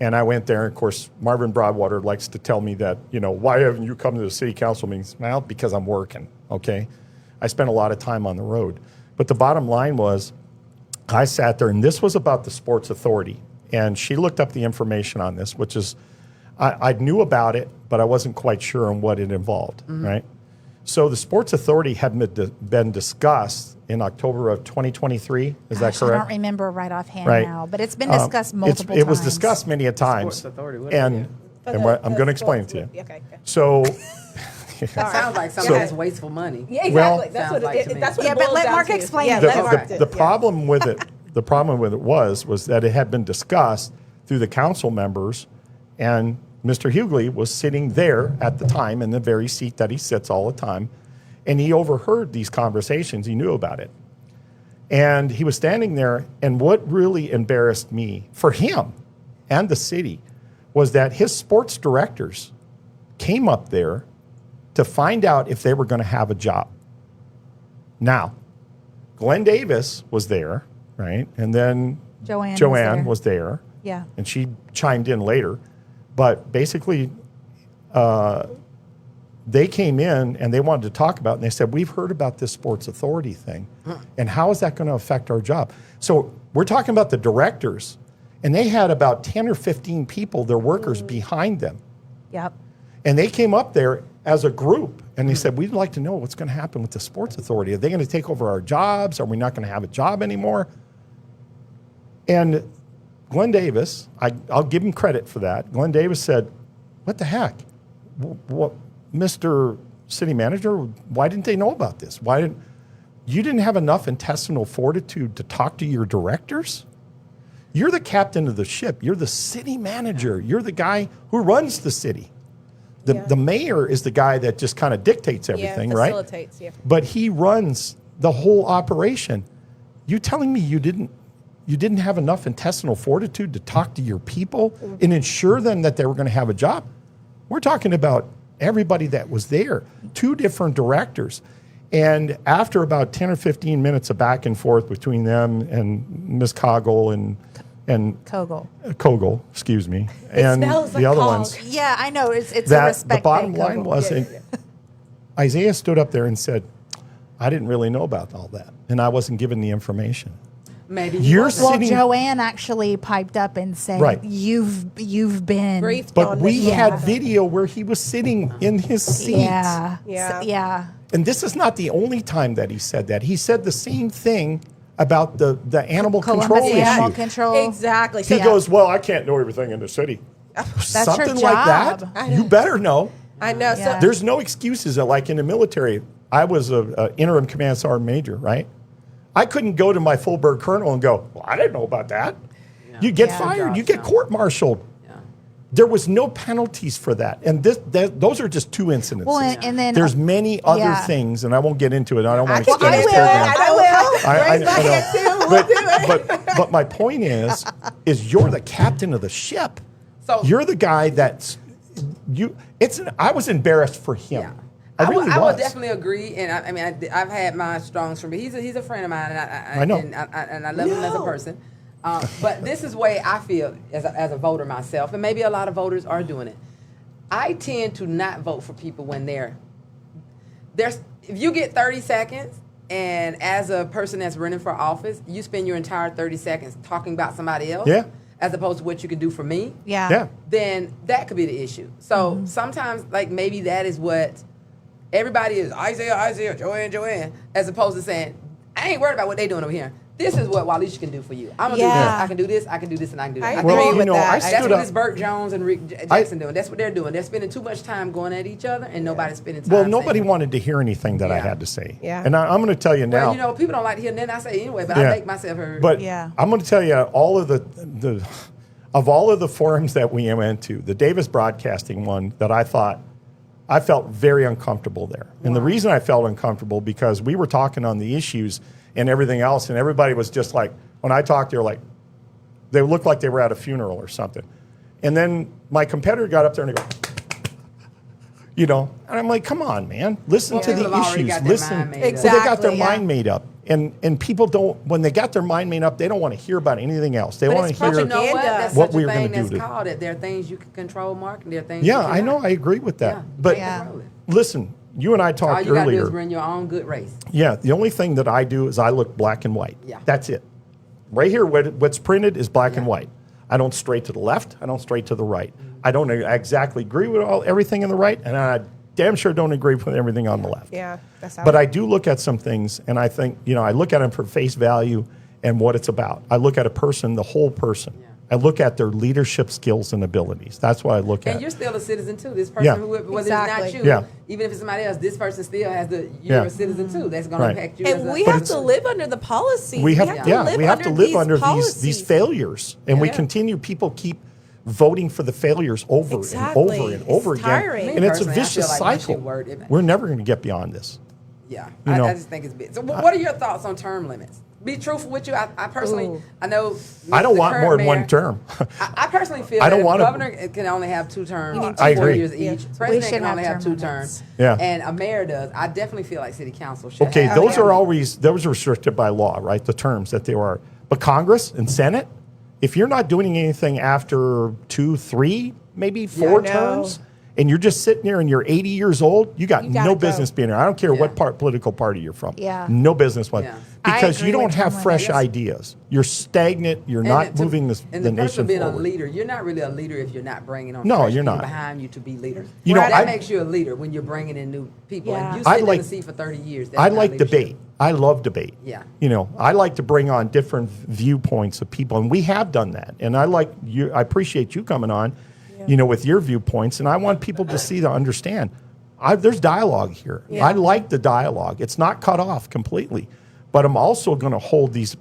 And I went there. Of course, Marvin Broadwater likes to tell me that, why haven't you come to the city council meetings? Well, because I'm working. Okay. I spent a lot of time on the road. But the bottom line was, I sat there, and this was about the Sports Authority. And she looked up the information on this, which is, I knew about it, but I wasn't quite sure on what it involved, right? So the Sports Authority had been discussed in October of 2023. Is that Gosh, correct? I don't remember right offhand Right. now, but it's been discussed multiple It was times. discussed many a times. Sports Authority, what And, is it? For and the- what, I'm the going to explain it to sports- you. Okay. So, Sounds like some So- of that's wasteful money. Yeah, exactly. Well- that's Sounds what like to it, me. that's what Yeah, it but boils let down Mark to. explain Yeah, it. let The- Mark the do. problem with it, the problem with it was that it had been discussed through the council members, and Mr. Hughley was sitting there at the time in the very seat that he sits all the time, and he overheard these conversations. He knew about it, and he was standing there. And what really embarrassed me for him and the city was that his sports directors came up there to find out if they were going to have a job. Now, Glenn Davis was there, right? And then Joanne was there. Yeah. And she chimed in later. But basically, they came in and they wanted to talk about it. And they said, we've heard about this Sports Authority thing. And how is that going to affect our job? So we're talking about the directors. And they had about 10 or 15 people, their workers, behind them. Yep. And they came up there as a group and they said, we'd like to know what's going to happen with the Sports Authority. Are they going to take over our jobs? Are we not going to have a job anymore? And Glenn Davis, I'll give him credit for that. Glenn Davis said, what the heck? What, Mr. City Manager, why didn't they know about this? You didn't have enough intestinal fortitude to talk to your directors? You're the captain of the ship. You're the city manager. You're the guy who runs the city. The mayor is the guy that just kind of dictates everything, right? Facilitates, yeah. But he runs the whole operation. You telling me you didn't have enough intestinal fortitude to talk to your people and ensure them that they were going to have a job? We're talking about everybody that was there, 2 different directors. And after about 10 or 15 minutes of back and forth between them and Ms. Coggle and Kogel, excuse me, and smells the like other Cog. ones, Yeah, I know. It's a that respect the bottom thing, line Kogel. was, Isaiah stood up there and said, I didn't really know about all that, and I wasn't given the information. Maybe You're wasn't. Well, sitting- Joanne actually piped up and said, Right. "You've been Briefed But on we this. had video where he was sitting in his seat. Yeah, Yeah. yeah. And this is not the only time that he said that. He said the same thing about the animal Columbus control Animal issue. Control. Exactly. He So goes, well, I can't know everything in the city. That's Something your like job. that? You better know. I know. Yeah. So There's no excuses. Like in the military, I was an interim command sergeant major, right? I couldn't go to my full bird colonel and go, well, I didn't know about that. You get Yeah. fired. You Jobs get now. court-martialed. Yeah. There was no penalties for that. And those are just 2 incidents. Well, and then There's many other yeah. things, and I won't get into it. I don't want to I extend will. this program. I will. Raise my know. hand too. We'll do it. But my point is you're the captain of the ship. So- You're the guy that's you. I was embarrassed for him. Yeah. I really I was. would definitely agree, and I've had my strongs from him. He's a friend of mine, and I know. and I love him as a person. But this is the way I feel as a voter myself, and maybe a lot of voters are doing it. I tend to not vote for people when there's if you get 30 seconds, and as a person that's running for office, you spend your entire 30 seconds talking about somebody else, Yeah. as opposed to what you can do for me. Yeah. Then that could be the issue. So sometimes, like, maybe that is what everybody is, Isaiah, Joanne, as opposed to saying, I ain't worried about what they doing over here. This is what Waleisah can do for you. I'm going to do this, Yeah. I can do this, I can do this, and I can do I that. agree Well, with that. I That's stood what up. it's Burt Jones and Rick Jackson doing. That's what they're doing. They're spending too much time going at each other, and nobody's spending time Well, nobody saying, wanted to hear anything that I Yeah. had to say. Yeah. And I'm going to tell you now. well, you know, people don't like to hear, and then I say anyway, but Yeah. I make myself heard. But Yeah. I'm going to tell you all of the of all of the forums that we went to, the Davis Broadcasting one that I felt very uncomfortable there. And the reason I felt uncomfortable because we were talking on the issues and everything else, and everybody was just like, when I talked, they looked like they were at a funeral or something. And then my competitor got up there and he goes, and I'm like, come on, man, listen to the issues. Listen, exactly. So they got their mind made up. And people don't, when they got their mind made up, they don't want to hear about anything else. They want to hear That's what such we're a going thing to do. that's called it. There are things you can control, Mark, and there are things Yeah, you cannot. I know. I agree with that. Yeah, But control it. listen, you and I All talked you got to do earlier. is run your own good race. Yeah, the only thing that I do is I look black and white. Yeah. That's it. Right here, what's printed is black and white. I don't stray to the left. I don't stray to the right. I don't exactly agree with everything in the right, and I damn sure don't agree with everything on the left. Yeah, that's how But I do look at some things, and I think, I look at them for face value and what it's about. I look at a person, the whole person. Yeah. I look at their leadership skills and abilities. That's what I look at. And you're still a citizen too. This person, Yeah. whether Exactly. it's not you, Yeah. even if it's somebody else, this person still has you're Yeah. a citizen too. That's going Right. to impact you. And we have to live under the policies. We have to live these under policies. these failures, and we Yeah. continue. People keep voting for the failures over Exactly. and over and over It's again, tiring. and it's a Me personally, I vicious feel like once you cycle. word- We're never going to get beyond this. Yeah, You know. I just think it's big. So, what are your thoughts on term limits? Be truthful with you. I personally, Ooh. I know. I don't the want current more than one mayor- term. I personally feel I don't that want a to- governor can only have 2 terms, I 4 agree. years Yeah. each. We President should can have only have term 2 limits. terms. Yeah. And a mayor does. I definitely feel like city council should Okay, have. those are always restricted by law, right? The terms that they are. But Congress and Senate, if you're not doing anything after 2, 3, maybe 4 Yeah, I know. terms, and you're just sitting there and you're 80 years old, you got You gotta no go. business being there. I don't care Yeah. what political party you're from. Yeah. No business one. Yeah. I Because agree you don't with have term fresh limits. ideas. You're stagnant. You're not moving the and the person nation being forward. a leader, you're not really a leader if you're not bringing on No, fresh you're people not. behind you to be leaders. You know, that I- makes you a leader when you're bringing in new people. Yeah. And you I sit in like- the seat for 30 years. That's I not like leadership. debate. I love debate. Yeah. I like to bring on different viewpoints of people, and we have done that. And I like you. I appreciate you coming on, with your viewpoints, and I want people to see, to understand. There's dialogue here. Yeah. I like the dialogue. It's not cut off completely, but I'm also going to hold these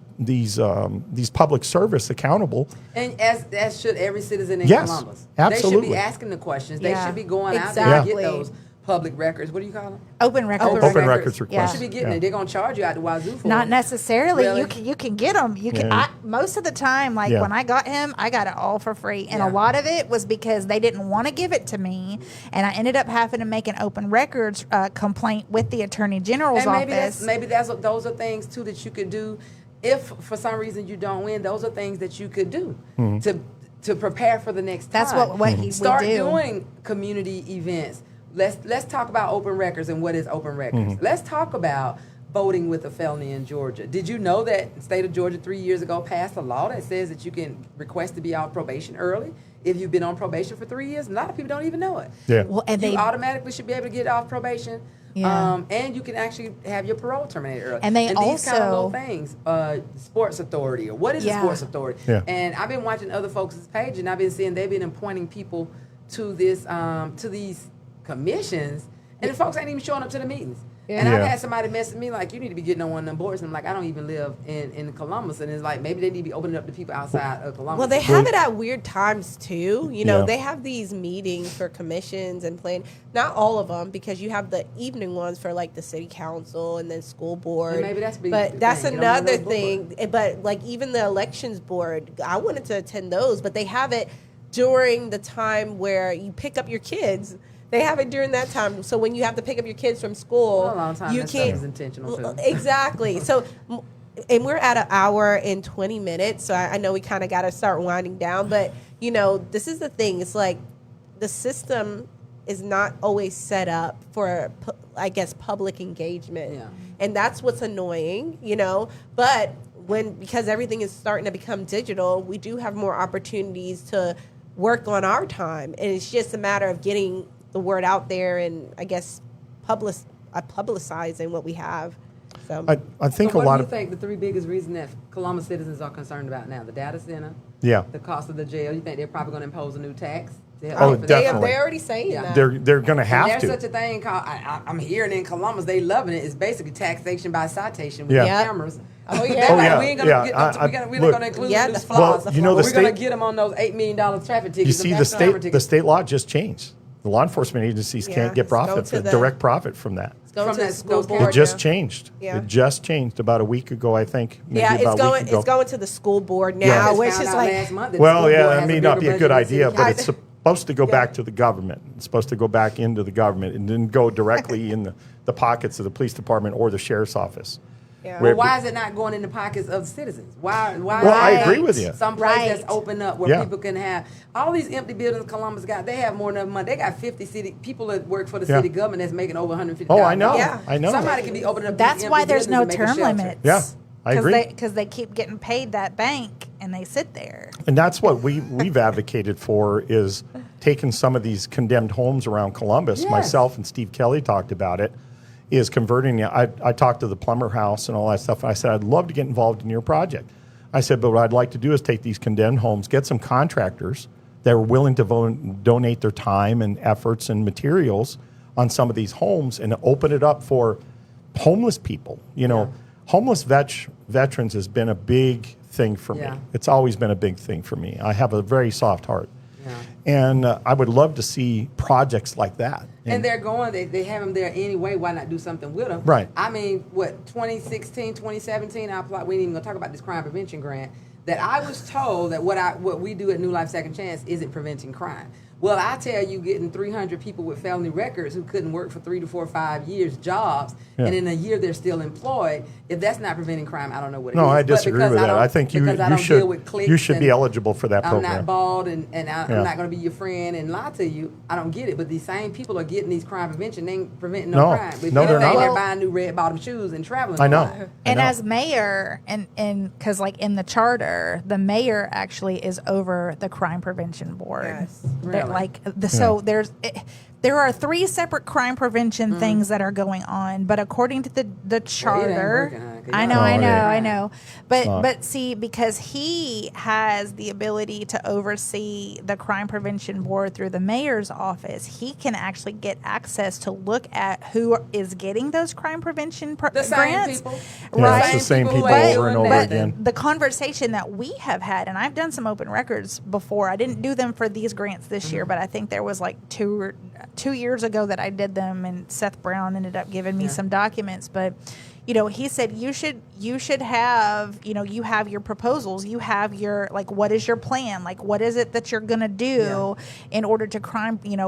public service accountable. And as should every citizen in Yes, Columbus. They absolutely. should be asking the questions. They Yeah. should be going out there and Exactly. get those public records. What do you call them? Open records. Open records requests. You should be getting Yeah. it. They're going to charge you out the wazoo for Not it. necessarily. Really? You can get them. You can. Yeah. Most of the time, like Yeah. when I got him, I got it all for free, and Yeah. a lot of it was because they didn't want to give it to me, and I ended up having to make an open records complaint with the Attorney General's And office. those are things too that you could do. If for some reason you don't win, those are things that you could do to prepare for the next time. That's what he would Start do. doing community events. Let's talk about open records and what is open records. Let's talk about voting with a felony in Georgia. Did you know that the state of Georgia 3 years ago passed a law that says that you can request to be off probation early if you've been on probation for 3 years? A lot of people don't even know it. Yeah. Well, and You they automatically should be able to get off probation. Yeah. And you can actually have your parole terminated early. And they these kind of little also- things, sports authority, or what is a Yeah. sports authority? Yeah. And I've been watching other folks' page, and I've been seeing they've been appointing people to this to these commissions, and the folks ain't even showing up to the meetings. And I've Yeah. had somebody message me like, you need to be getting on one of them boards. And I'm like, I don't even live in Columbus. And it's like, maybe they need to be opening up to people outside of Columbus. Well, they have it at weird times too. Yeah. They have these meetings for commissions and plan. Not all of them, because you have the evening ones for like the city council and then school board. And maybe that's big But that's thing. You don't another want those thing. But like even the elections board, I wanted to attend those, but they have it during the time where you pick up your kids. They have it during that time. So when you have to pick up your kids from school, For a long time, you that stuff can't. is intentional too. Exactly. So, and we're at an hour and 20 minutes. So I know we kind of got to start winding down. But, this is the thing. It's like the system is not always set up for, I guess, public engagement. Yeah. And that's what's annoying, But because everything is starting to become digital, we do have more opportunities to work on our time. And it's just a matter of getting the word out there and, I guess, publicizing what we have. So I think So a what lot do you of think the 3 biggest reasons that Columbus citizens are concerned about now? The data center, yeah. the cost of the jail. You think they're probably going to impose a new tax? Oh, for definitely. They're already saying Yeah. that. They're going to have There's to. such a thing called, I'm hearing in Columbus, they loving it. It's basically taxation by citation with Yeah. the Yep. cameras. Oh, yeah. They're Oh, like, yeah, we ain't gonna yeah. get I- we're look, not gonna include Yeah, this the flaws. Well, you know, the we're gonna state- get them on those $8 million traffic tickets. You see, and the back camera state tickets. law just changed. The law enforcement agencies Yeah, can't get it's going profit, to the- direct profit from that. It's going From to the that- school those board. It just now. changed. Yeah. It just changed about a week ago, I think. Maybe Yeah, about a week ago. it's going to the school board I now, just which found is out like, last month that the Well, school yeah, board that has may a not bigger be a good budget than idea, city but council. it's supposed to go Yeah. back to the government. It's supposed to go back into the government and then go directly in the pockets of the police department or the sheriff's office. Yeah. Where- Well, why is it not going in the pockets of citizens? Why? Well, I is it agree not with you. Some place that's Right. open up where Yeah. people can have all these empty buildings. Columbus got. They have more than enough money. They got 50 city people that work for the Yeah. city government that's making over 150. Oh, I know. Yeah. I know. Somebody can be opening up. That's these why empty there's no buildings and make a term shelter. limits. Yeah, I agree. Because they keep getting paid that bank and they sit there. And that's what we've advocated for is taking some of these condemned homes around Columbus. Yes. Myself and Steve Kelly talked about it. Is converting. I talked to the plumber house and all that stuff. And I said I'd love to get involved in your project. I said, but what I'd like to do is take these condemned homes, get some contractors that are willing to donate their time and efforts and materials on some of these homes and open it up for homeless people. You know, homeless veterans has been a big thing for Yeah. me. It's always been a big thing for me. I have a very soft heart. Yeah. And I would love to see projects like that. And they're going, they have them there anyway. Why not do something with them? Right. I mean, 2016, 2017, I applied, we ain't even going to talk about this crime prevention grant, that I was told that what we do at New Life Second Chance isn't preventing crime. Well, I tell you, getting 300 people with felony records who couldn't work for 3 to 4 or 5 years, jobs, Yeah. and in a year they're still employed. If that's not preventing crime, I don't know what it No, is. I But disagree because with that. don't- I think you because I don't should deal with clicks you should be and eligible for that I'm program. not bald and I'm Yeah. not going to be your friend and lie to you. I don't get it. But these same people are getting these crime prevention. They ain't preventing no No. crime. If No, they're anything, not. they're buying new red bottom shoes and traveling. I a know. lot. I And know. as mayor, and because like in the charter, the mayor actually is over the crime prevention board. Yes. That, Really? like so, there are 3 separate crime prevention things that are going on, but according to the charter, working, huh? 'Cause I y'all know, Oh, I know, yeah. I know, not. but see, because he has the ability to oversee the crime prevention board through the mayor's office, he can actually get access to look at who is getting those crime prevention The same grants. people. Yeah, Right. it's the same who people ain't over and doing over nothing. again. The conversation that we have had, and I've done some open records before. I didn't do them for these grants this year, but I think there was like 2 years ago that I did them, and Seth Brown ended up giving me some documents. But he said you should have, you have your proposals, you have your, like, what is your plan, like what is it that you're gonna do in order to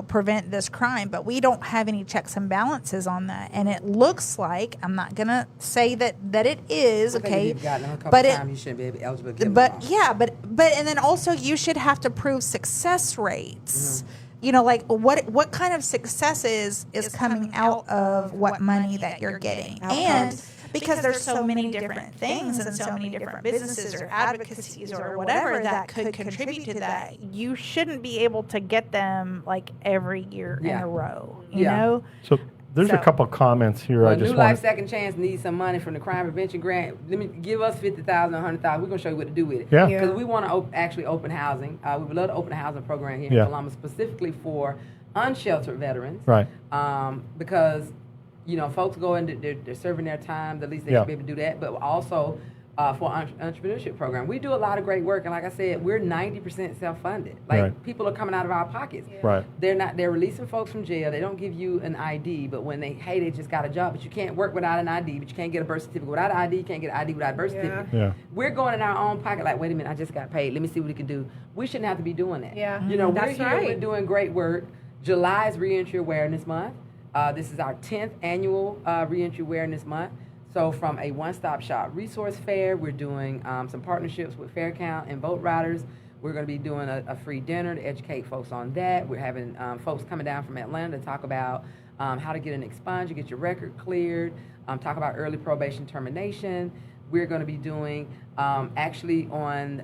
prevent this crime. But we don't have any checks and balances on that, and it looks like, I'm not gonna say that it is, I think okay, if you've gotten them a couple but it times, you shouldn't be eligible to get them but off. yeah, but and then also you should have to prove success rates. Like what kind of successes is coming out of what money that you're getting, and because there's so many different things and so many different businesses or advocacies or whatever that could contribute to that, you shouldn't be able to get them like every year in Yeah. a row. You Yeah. know. So there's a So- couple of comments here. I Well, just New want Life Second Chance needs some money from the crime prevention grant. Let me give us 50,000, 100,000. We're gonna show you what to do with it. Yeah. Yeah. Because we want to actually open housing. We would love to open a housing program here Yeah. in Columbus, specifically for unsheltered veterans. Right. Because folks go in, they're serving their time. The least they Yeah. should be able to do that. But also for entrepreneurship program, we do a lot of great work. And like I said, we're 90% self-funded. Like Right. people are coming out of our pockets. Right. They're releasing folks from jail. They don't give you an ID, but when they just got a job, but you can't work without an ID, but you can't get a birth certificate without an ID, you can't get an ID without a birth Yeah. certificate. Yeah. We're going in our own pocket like, wait a minute, I just got paid. Let me see what we can do. We shouldn't have to be doing that. Yeah. We're That's here, right. we're doing great work. July is Reentry Awareness Month. This is our 10th annual Reentry Awareness Month. So from a one-stop shop resource fair, we're doing some partnerships with Fair Count and Boat Riders. We're going to be doing a free dinner to educate folks on that. We're having folks coming down from Atlanta to talk about how to get an expunge, get your record cleared, talk about early probation termination. We're going to be doing, actually on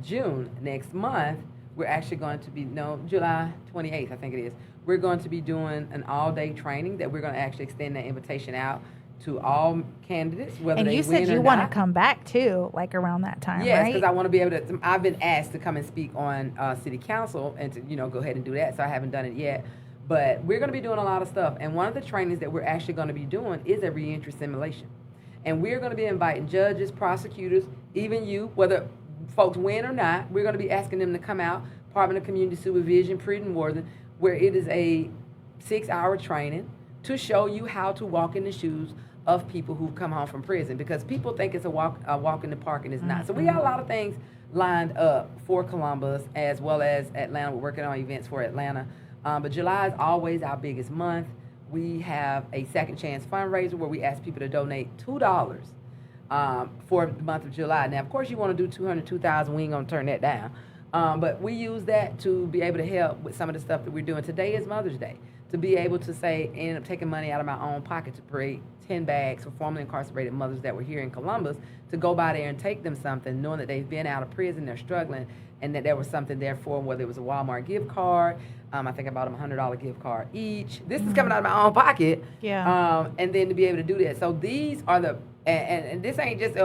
June next month, we're actually going to be, July 28th, I think it is. We're going to be doing an all-day training that we're going to actually extend that invitation out to all candidates, whether And they you win said or you want to not. come back too, like around that time, Yes, right? because I want to be able to. I've been asked to come and speak on city council and to go ahead and do that. So I haven't done it yet, but we're going to be doing a lot of stuff. And one of the trainings that we're actually going to be doing is a reentry simulation, and we're going to be inviting judges, prosecutors, even you, whether folks win or not. We're going to be asking them to come out. Department of Community Supervision, prison warden, where it is a 6-hour training to show you how to walk in the shoes of people who've come home from prison, because people think it's a walk in the park, and it's not. So we got a lot of things lined up for Columbus as well as Atlanta. We're working on events for Atlanta, but July is always our biggest month. We have a second chance fundraiser where we ask people to donate $2 for the month of July. Now, of course, you want to do 202,000. We ain't gonna turn that down, but we use that to be able to help with some of the stuff that we're doing. Today is Mother's Day. To be able to say, end up taking money out of my own pocket to create 10 bags for formerly incarcerated mothers that were here in Columbus, to go by there and take them something, knowing that they've been out of prison, they're struggling, and that there was something there for them, whether it was a Walmart gift card. I think I bought them a $100 gift card each. This is coming out of my own pocket. Yeah. And then to be able to do that. So these are the, and this ain't just,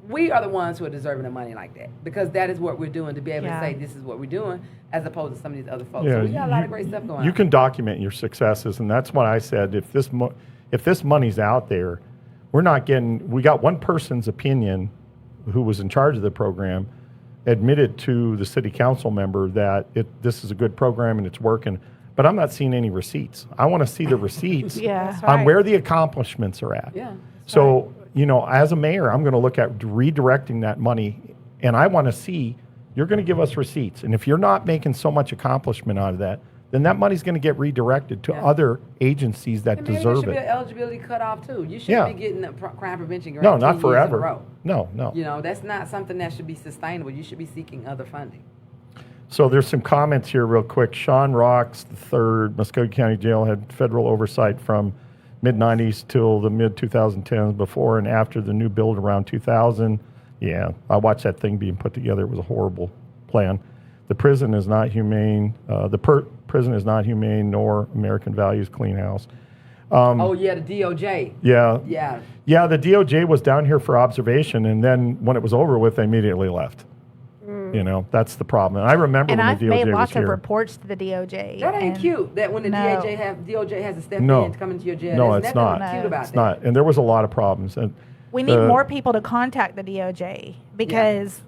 we are the ones who are deserving of money like that, because that is what we're doing, to be able to say this is what we're doing, as opposed to some of these other folks. So we got a lot of great stuff going on. You can document your successes, and that's what I said. If this money's out there, we got one person's opinion who was in charge of the program, admitted to the city council member that this is a good program and it's working, but I'm not seeing any receipts. I want to see the receipts Yeah. on where the accomplishments are at. Yeah. So, as a mayor, I'm going to look at redirecting that money, and I want to see, you're going to give us receipts. And if you're not making so much accomplishment out of that, then that money's going to get redirected to other agencies that And maybe deserve there should be it. an eligibility cutoff too. You shouldn't be getting a crime prevention grant. No, 10 not years in a forever. row. No. That's not something that should be sustainable. You should be seeking other funding. So there's some comments here real quick. Sean Rocks III, Muskogee County Jail had federal oversight from mid-90s till the mid-2010s, before and after the new build around 2000. Yeah, I watched that thing being put together. It was a horrible plan. The prison is not humane. Prison is not humane, nor American Values Clean House. The DOJ. Yeah. Yeah. Yeah, the DOJ was down here for observation, and then when it was over with, they immediately left. That's the problem. And I remember And when I've the DOJ made was lots of here. reports to the DOJ. That ain't cute. That when the No. DOJ has to step No. in to come into your jail. No, There's it's nothing not. cute about It's that. not. And there was a lot of problems. And We need more people to contact the DOJ, because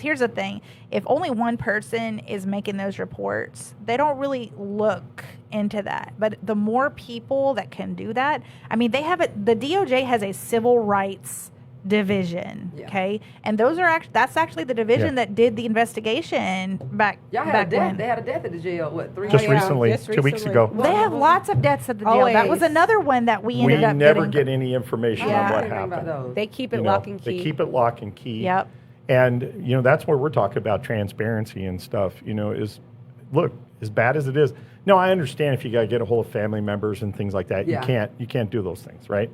here's the thing: if only one person is making those reports, they don't really look into that. But the more people that can do that, I mean, the DOJ has a civil rights division, okay, and that's actually the division that did the investigation back. Y'all had a death. They had a death at the jail. What, 3 just years? recently, just 2 weeks recently. ago. They have lots of deaths at the jail. That was Always. another one that we ended We up never getting. get any information Yeah. on what Anything about happened. those. They keep it You know, lock and key. They keep it lock and key. Yep. And, that's where we're talking about transparency and stuff, look, as bad as it is. No, I understand if you got to get a hold of family members and things like that. Yeah. You can't do those things, right?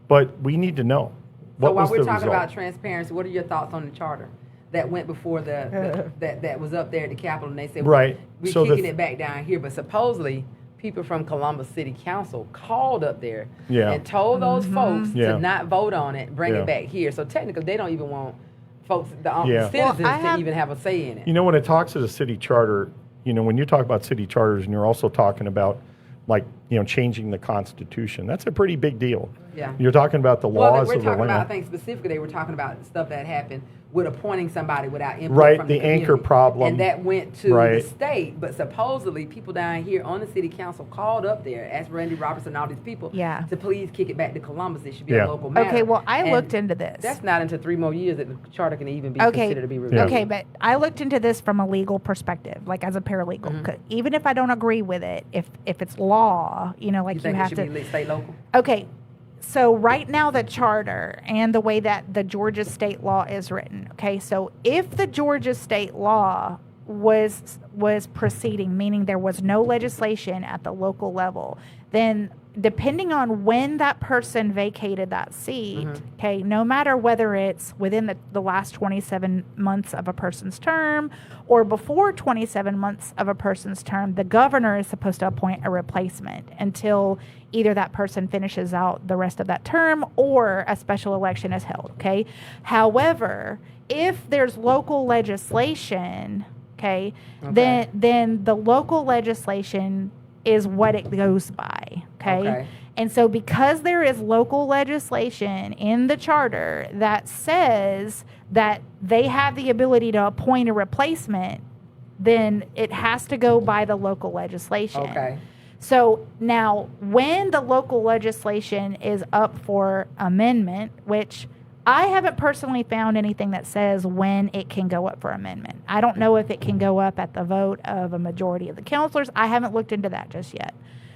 But we need to know. So What while was we're the talking result? about transparency, what are your thoughts on the charter that went before that was up there at the Capitol, and they said, Right. we're So kicking it back down here, but supposedly people from Columbus City Council called up there and told those folks Yeah. to not vote on it, bring Yeah. it back here. So technically, they don't even want folks, the Yeah. citizens, Well, to even have a say in it. When it talks to the city charter, when you talk about city charters, and you're also talking about, like, changing the Constitution, that's a pretty big deal. Yeah. You're talking about the Well, laws we're of the talking about, I land. think specifically, they were talking about stuff that happened with appointing somebody without input Right, from the anchor community. problem. And that went to the Right. state, but supposedly people down here on the city council called up there, asked Randy Robertson and all these people Yeah. to please kick it back to Columbus. It should be Yeah. a local matter. Okay, well, I And looked into this. That's not until 3 more years that the charter can even be Okay. considered to be reviewed. Okay, but I looked into this from a legal perspective, like as a paralegal. Mm-hmm. 'Cause even if I don't agree with it, if it's law, like You you think it have should to. be state local? Okay, so right now the charter and the way that the Georgia state law is written. Okay, so if the Georgia state law was proceeding, meaning there was no legislation at the local level, then depending on when that person vacated that seat, okay, no matter whether it's within the last 27 months of a person's term or before 27 months of a person's term, the governor is supposed to appoint a replacement until either that person finishes out the rest of that term or a special election is held, okay? However, if there's local legislation, okay. Then the local legislation is what it goes by, okay? And so because there is local legislation in the charter that says that they have the ability to appoint a replacement, then it has to go by the local legislation. Okay. So now when the local legislation is up for amendment, which I haven't personally found anything that says when it can go up for amendment. I don't know if it can go up at the vote of a majority of the counselors. I haven't looked into that just yet.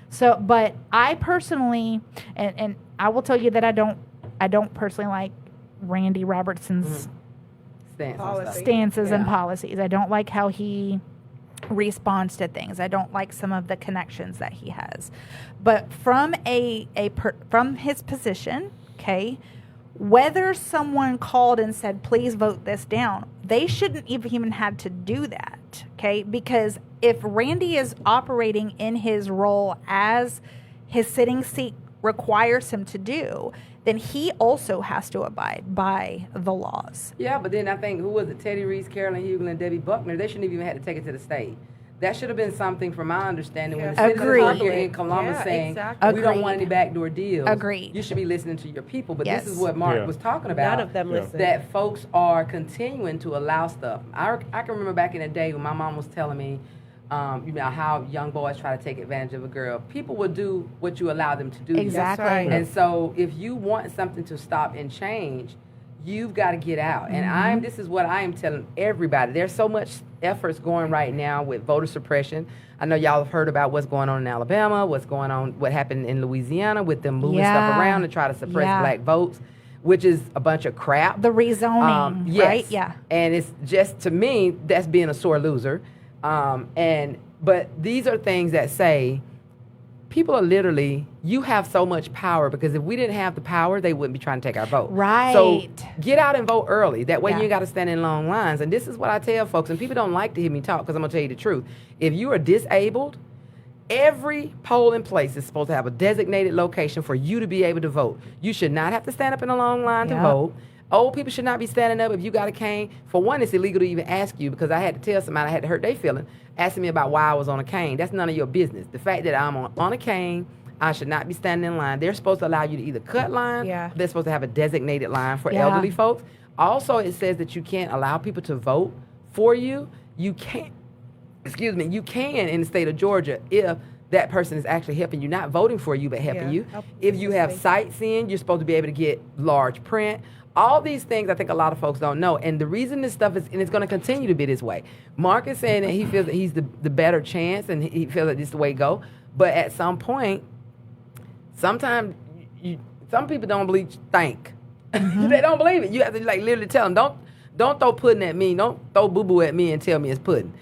So, but I personally, and I will tell you that I don't personally like Randy Robertson's stances and policies. I don't like how he responds to things. I don't like some of the connections that he has. But from from his position, okay, whether someone called and said, please vote this down, they shouldn't even had to do that, okay? Because if Randy is operating in his role as his sitting seat requires him to do, then he also has to abide by the laws. Yeah, but then I think, who was it? Teddy Reese, Carolyn Hughley, and Debbie Buckner, they shouldn't have even had to take it to the state. That should have been something, from my understanding, when the citizens are here in Columbus saying, we don't want any backdoor deals. Agreed. You should be listening to your people. But this is what Mark was talking about. None of them listen. That folks are continuing to allow stuff. I can remember back in the day when my mom was telling me, how young boys try to take advantage of a girl. People will do what you allow them to do. Exactly. Right. And so if you want something to stop and change, you've got to get out. And this is what I am telling everybody. There's so much efforts going right now with voter suppression. I know y'all have heard about what's going on in Alabama, what happened in Louisiana with them moving stuff around to try to suppress black votes, which is a bunch of crap. The rezoning, right? Yeah. And it's just, to me, that's being a sore loser. But these are things that say, people are literally, you have so much power, because if we didn't have the power, they wouldn't be trying to take our vote. Right. So get out and vote early. That way you ain't got to stand in long lines. And this is what I tell folks, and people don't like to hear me talk, because I'm going to tell you the truth. If you are disabled, every polling place is supposed to have a designated location for you to be able to vote. You should not have to stand up in a long line to vote. Old people should not be standing up if you got a cane. For one, it's illegal to even ask you, because I had to tell somebody, I had to hurt their feeling, asking me about why I was on a cane. That's none of your business. The fact that I'm on a cane, I should not be standing in line. They're supposed to allow you to either cut line, they're supposed to have a designated line for elderly folks. Also, it says that you can't allow people to vote for you. You can't, you can in the state of Georgia if that person is actually helping you, not voting for you, but helping you. If you have sightseeing, you're supposed to be able to get large print. All these things I think a lot of folks don't know. And the reason this stuff is, and it's going to continue to be this way. Mark is saying that he feels that he's the better chance, and he feels that this is the way to go. But at some point, sometimes some people don't believe think. They don't believe it. You have to literally tell them, don't throw pudding at me. Don't throw boo-boo at me and tell me it's pudding.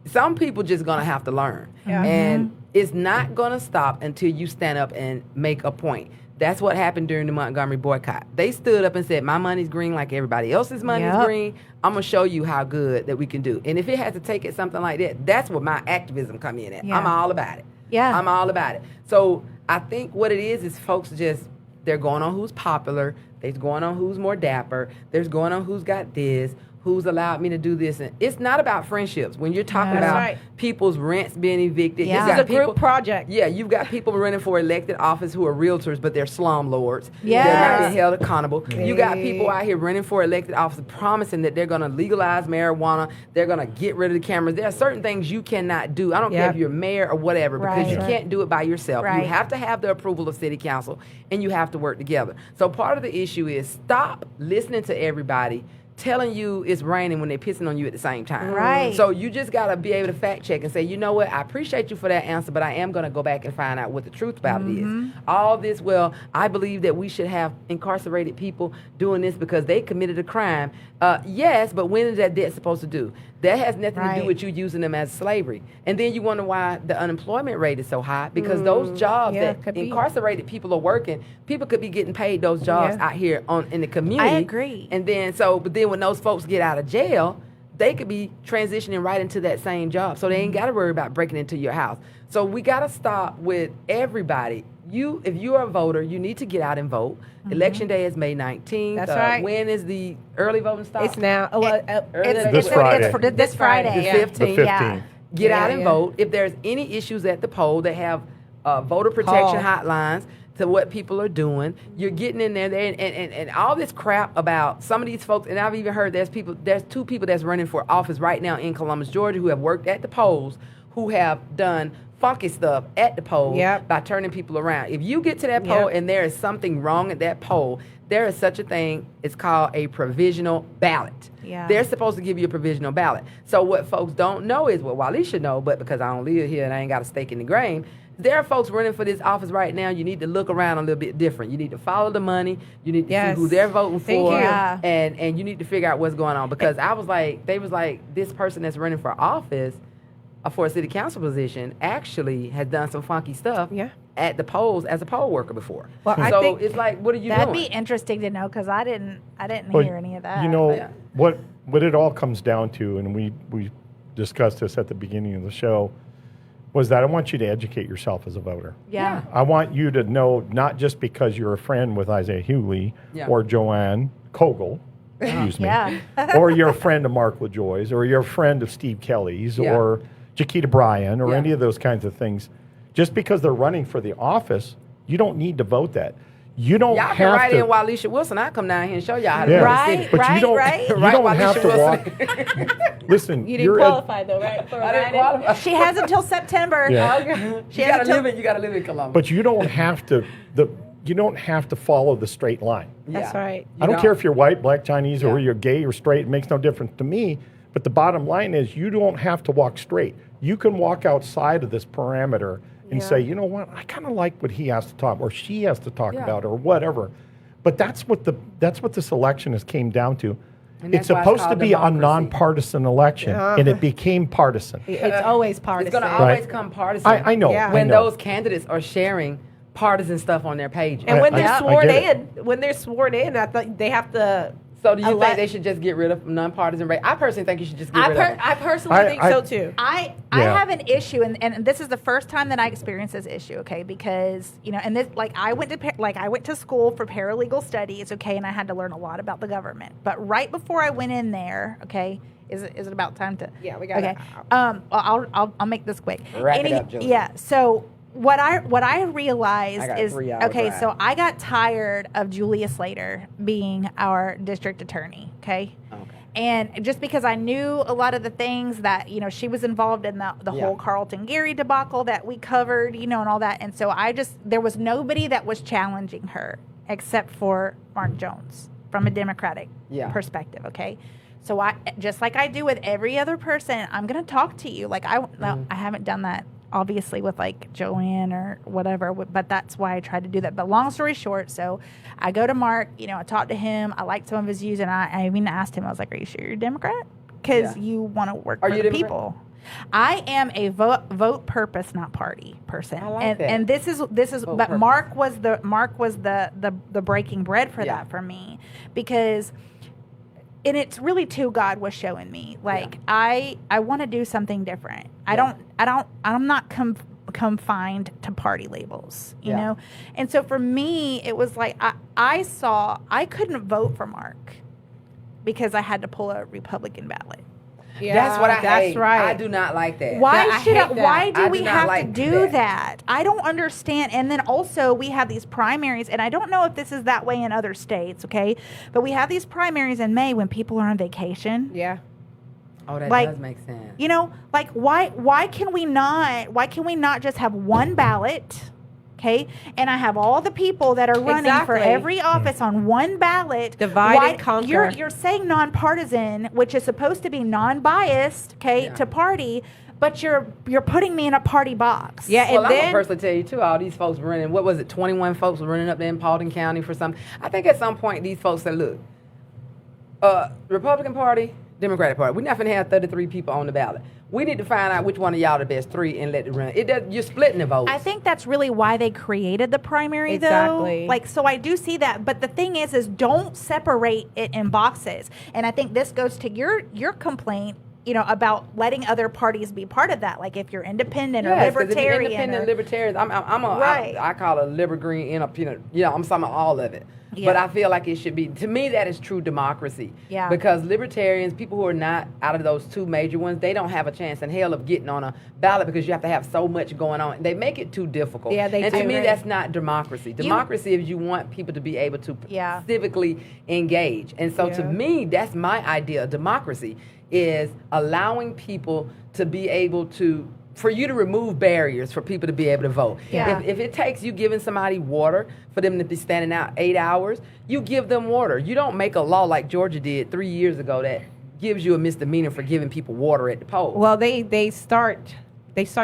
Some people just going to have to learn. And it's not going to stop until you stand up and make a point. That's what happened during the Montgomery boycott. They stood up and said, my money's green like everybody else's money's green. I'm going to show you how good that we can do. And if it has to take it something like that, that's where my activism come in at. I'm all about it. I'm all about it. So I think what it is folks just, they're going on who's popular. They're going on who's more dapper. They're going on who's got this, who's allowed me to do this. And it's not about friendships. When you're talking about people's rents being evicted, this is a group project. Yeah, you've got people running for elected office who are realtors, but they're slumlords. They're not being held accountable. You got people out here running for elected office promising that they're going to legalize marijuana. They're going to get rid of the cameras. There are certain things you cannot do. I don't care if you're mayor or whatever, because you can't do it by yourself. You have to have the approval of city council, and you have to work together. So part of the issue is stop listening to everybody telling you it's raining when they're pissing on you at the same time. So you just got to be able to fact check and say, you know what, I appreciate you for that answer, but I am going to go back and find out what the truth about it is. All this, well, I believe that we should have incarcerated people doing this because they committed a crime. Yes, but when is that debt supposed to do? That has nothing to Right. do with you using them as slavery. And then you wonder why the unemployment rate is so high, because those jobs Yeah, that could be. incarcerated people are working, people could be getting paid those jobs Yeah. out here in the community. I agree. And then but then when those folks get out of jail, they could be transitioning right into that same job. So they ain't got to worry about breaking into your house. So we got to stop with everybody. If you're a voter, you need to get out and vote. Election day is May 19th. That's right. When is the early voting stop? It's now. This Friday. This Friday. The Yeah. 15th. The 15th. Get Yeah, out and yeah. vote. If there's any issues at the poll, they have voter protection Call. hotlines to what people are doing. You're getting in there, and all this crap about some of these folks. And I've even heard there's 2 people that's running for office right now in Columbus, Georgia, who have worked at the polls, who have done funky stuff at the poll Yep. by turning people around. If you get to that poll Yep. and there is something wrong at that poll, there is such a thing. It's called a provisional ballot. Yeah. They're supposed to give you a provisional ballot. So what folks don't know is what Waleisah know, but because I don't live here and I ain't got a stake in the game, there are folks running for this office right now. You need to look around a little bit different. You need to follow the money. You need to Yes. see who they're voting Thank for. you. Yeah. And you need to figure out what's going on. Because they was like, this person that's running for office, for a city council position, actually has done some funky stuff Yeah. at the polls as a poll worker before. Well, I so think it's like, what are you That'd doing? be interesting to know because I didn't Well, hear any of that. You know, Yeah. what it all comes down to, and we discussed this at the beginning of the show, was that I want you to educate yourself as a voter. yeah. I want you to know, not just because you're a friend with Isaiah Hewley Yeah. or Joanne Kogel, excuse me, Yeah. or you're a friend of Mark LaJoy's, or you're a friend of Steve Kelly's, Yeah. or Chiquita Bryan, or Yeah. any of those kinds of things. Just because they're running for the office, you don't need to vote that. You don't Y'all can have write to. in Waleisah Wilson. I come down here and show y'all how to Yeah. run the Right, city. But you don't, right. you Right, don't Waleisah have to Wilson. walk. Listen, You didn't you're qualify though, right? For I didn't writing? qualify. She has until September. Yeah. You gotta live in Columbus. but you don't have to. You don't have to follow the straight line. That's right. I don't care if you're white, black, Chinese, or Yeah. you're gay or straight. It makes no difference to me. But the bottom line is, you don't have to walk straight. You can walk outside of this parameter and Yeah. say, you know what, I kind of like what he has to talk or she has to talk Yeah. about or whatever. But that's what this election has came down to. And It's that's why it's supposed to called be a democracy. nonpartisan election, and it became partisan. It's always partisan. It's going to Right. always come partisan. I know. Yeah. I When know. those candidates are sharing partisan stuff on their page. And when I- they're I sworn get in, I thought they have to. So do you think elect- they should just get rid of nonpartisan race? I personally think you should just get rid of it. I personally I- think I- so too. I Yeah. have an issue, and this is the first time that I experienced this issue. Okay, because and this I went to school for paralegal studies. Okay, and I had to learn a lot about the government. But right before I went in there, okay, is it about time to? Yeah, we gotta- Okay, I'll make this quick. Wrap it up, Julie. Yeah. So what I realized I got a is 3-hour okay. drive. So I got tired of Julia Slater being our district attorney. Okay. Okay. And just because I knew a lot of the things that, she was involved in the Yeah. whole Carlton Gary debacle that we covered, and all that. And so there was nobody that was challenging her except for Mark Jones from a Democratic Yeah. perspective. Okay. So I, just like I do with every other person, I'm going to talk to you. Like I haven't done that obviously with like Joanne or whatever, but that's why I tried to do that. But long story short, so I go to Mark, I talked to him. I liked some of his views, and I even asked him, I was like, are you sure you're a Democrat? Because Yeah. you want to work Are for you the Democrat? people. I am a vote purpose, not party person. I like and that. and this is Vote but purpose. Mark was the breaking bread for Yeah. that for me, because and it's really too God was showing me, like I want to do something different. Yeah. I'm not confined to party labels, you Yeah. know? And so for me, it was like, I saw, I couldn't vote for Mark because I had to pull a Republican ballot. Yeah, That's what I hate. That's right. I do not like that. Why I should hate I, that. why do I we do not have like to do that. that? I don't understand. And then also we have these primaries, and I don't know if this is that way in other states, okay? But we have these primaries in May when people are on vacation. Yeah. Oh, that like- does make sense. Like why can we not just have one ballot? Okay, and I have all the people that are running for Exactly. every office on one ballot. Divide Why- and conquer. You're saying nonpartisan, which is supposed to be non-biased, okay, Yeah. to party, but you're putting me in a party box. Yeah, Well, and I'm then gonna personally tell you too. All these folks running. What was it? 21 folks were running up there in Paulding County for something. I think at some point these folks said, "Look, Republican Party, Democratic Party. We're not going to have 33 people on the ballot. We need to find out which one of y'all the best 3 and let it run. You're splitting the votes. I think that's really why they created the primary, Exactly. though. Like, so I do see that. But the thing is don't separate it in boxes. And I think this goes to your complaint, about letting other parties be part of that. Like, if you're independent or Yes, 'cause if you're libertarian. independent libertarians. Right. I call it a liber green and a peanut. I'm talking about all of it. Yeah. But I feel like it should be, to me, that is true democracy. Yeah. Because libertarians, people who are not out of those 2 major ones, they don't have a chance in hell of getting on a ballot because you have to have so much going on. They make it too difficult. Yeah, they and do. to me, Right. that's not democracy. Democracy is you want people to be able to Yeah. civically engage. And so to Yeah. me, that's my idea of democracy, is allowing people to be able to, for you to remove barriers for people to be able to vote. Yeah. If it takes you giving somebody water for them to be standing out 8 hours, you give them water. You don't make a law like Georgia did 3 years ago that gives you a misdemeanor for giving people water at the poll. Well, they start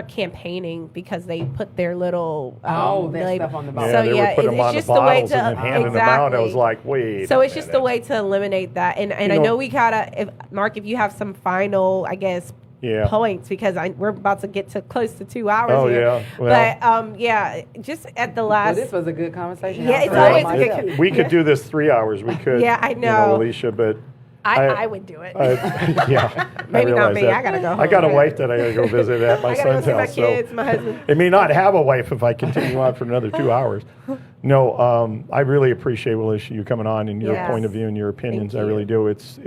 campaigning because they put their little that stuff on the ballot. So they yeah, would put them it's on the just the way bottles to and then handing them out. I was like, wait. So a it's just a minute. way to eliminate that. And I know- know we gotta, Mark, if you have some final, I guess, Yeah. points, because we're about to get to close to 2 hours Oh, here. yeah. Well- But just at the Well, last. this was a good conversation. Yeah, I it's enjoyed always a myself. good- We could do this 3 hours. We could. Yeah, I know. Waleisah, but I would do it. yeah. Maybe not realize me. that. I gotta go I got a home. wife that I gotta go visit at my I gotta go son's see my house. kids, So my husband. I may not have a wife if I continue on for another 2 hours. No, I really appreciate, Waleisah, you coming on and your Yes. point of view and your opinions. I you. really do. It's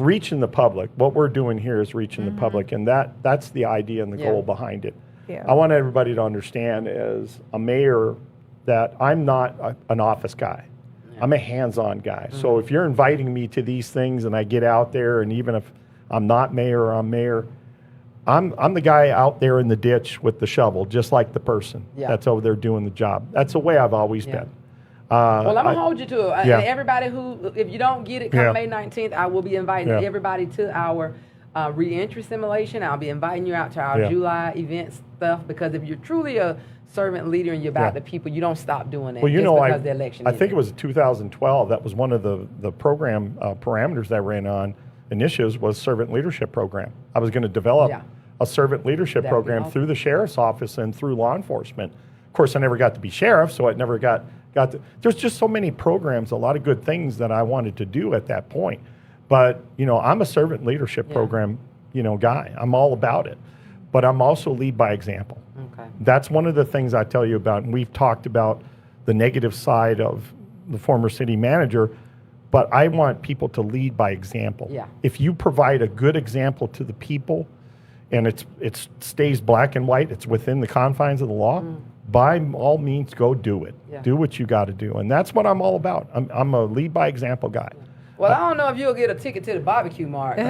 reaching the public. What we're doing here is reaching the public, and that's the idea and the Yeah. goal behind it. Yeah. I want everybody to understand, as a mayor, that I'm not an office guy. I'm a hands-on guy. So if you're inviting me to these things and I get out there, and even if I'm not mayor or I'm mayor, I'm the guy out there in the ditch with the shovel, just like the person Yeah. that's over there doing the job. That's the way I've always Yeah. been. Well, I'm going to hold you to it. Yeah. And everybody who, if you don't get it come Yeah. May 19th, I will be inviting Yeah. everybody to our reentry simulation. I'll be inviting you out to our Yeah. July event stuff, because if you're truly a servant leader and you're about Yeah. the people, you don't stop doing that Well, you just know, because the election I ended. think it was 2012. That was one of the program parameters that I ran on initiatives was servant leadership program. I was going to develop Yeah. a servant leadership That'd be program awesome. through the sheriff's office and through law enforcement. Of course, I never got to be sheriff, so I never got to. There's just so many programs, a lot of good things that I wanted to do at that point. But, I'm a servant leadership program, guy. I'm all about it. But I'm also lead by example. Okay. That's one of the things I tell you about, and we've talked about the negative side of the former city manager, but I want people to lead by example. Yeah. If you provide a good example to the people, and it stays black and white, it's within the confines of the law, by all means, go do it. Yeah. Do what you got to do. And that's what I'm all about. I'm a lead by example guy. Well, I don't know if you'll get a ticket to the barbecue, Mark. You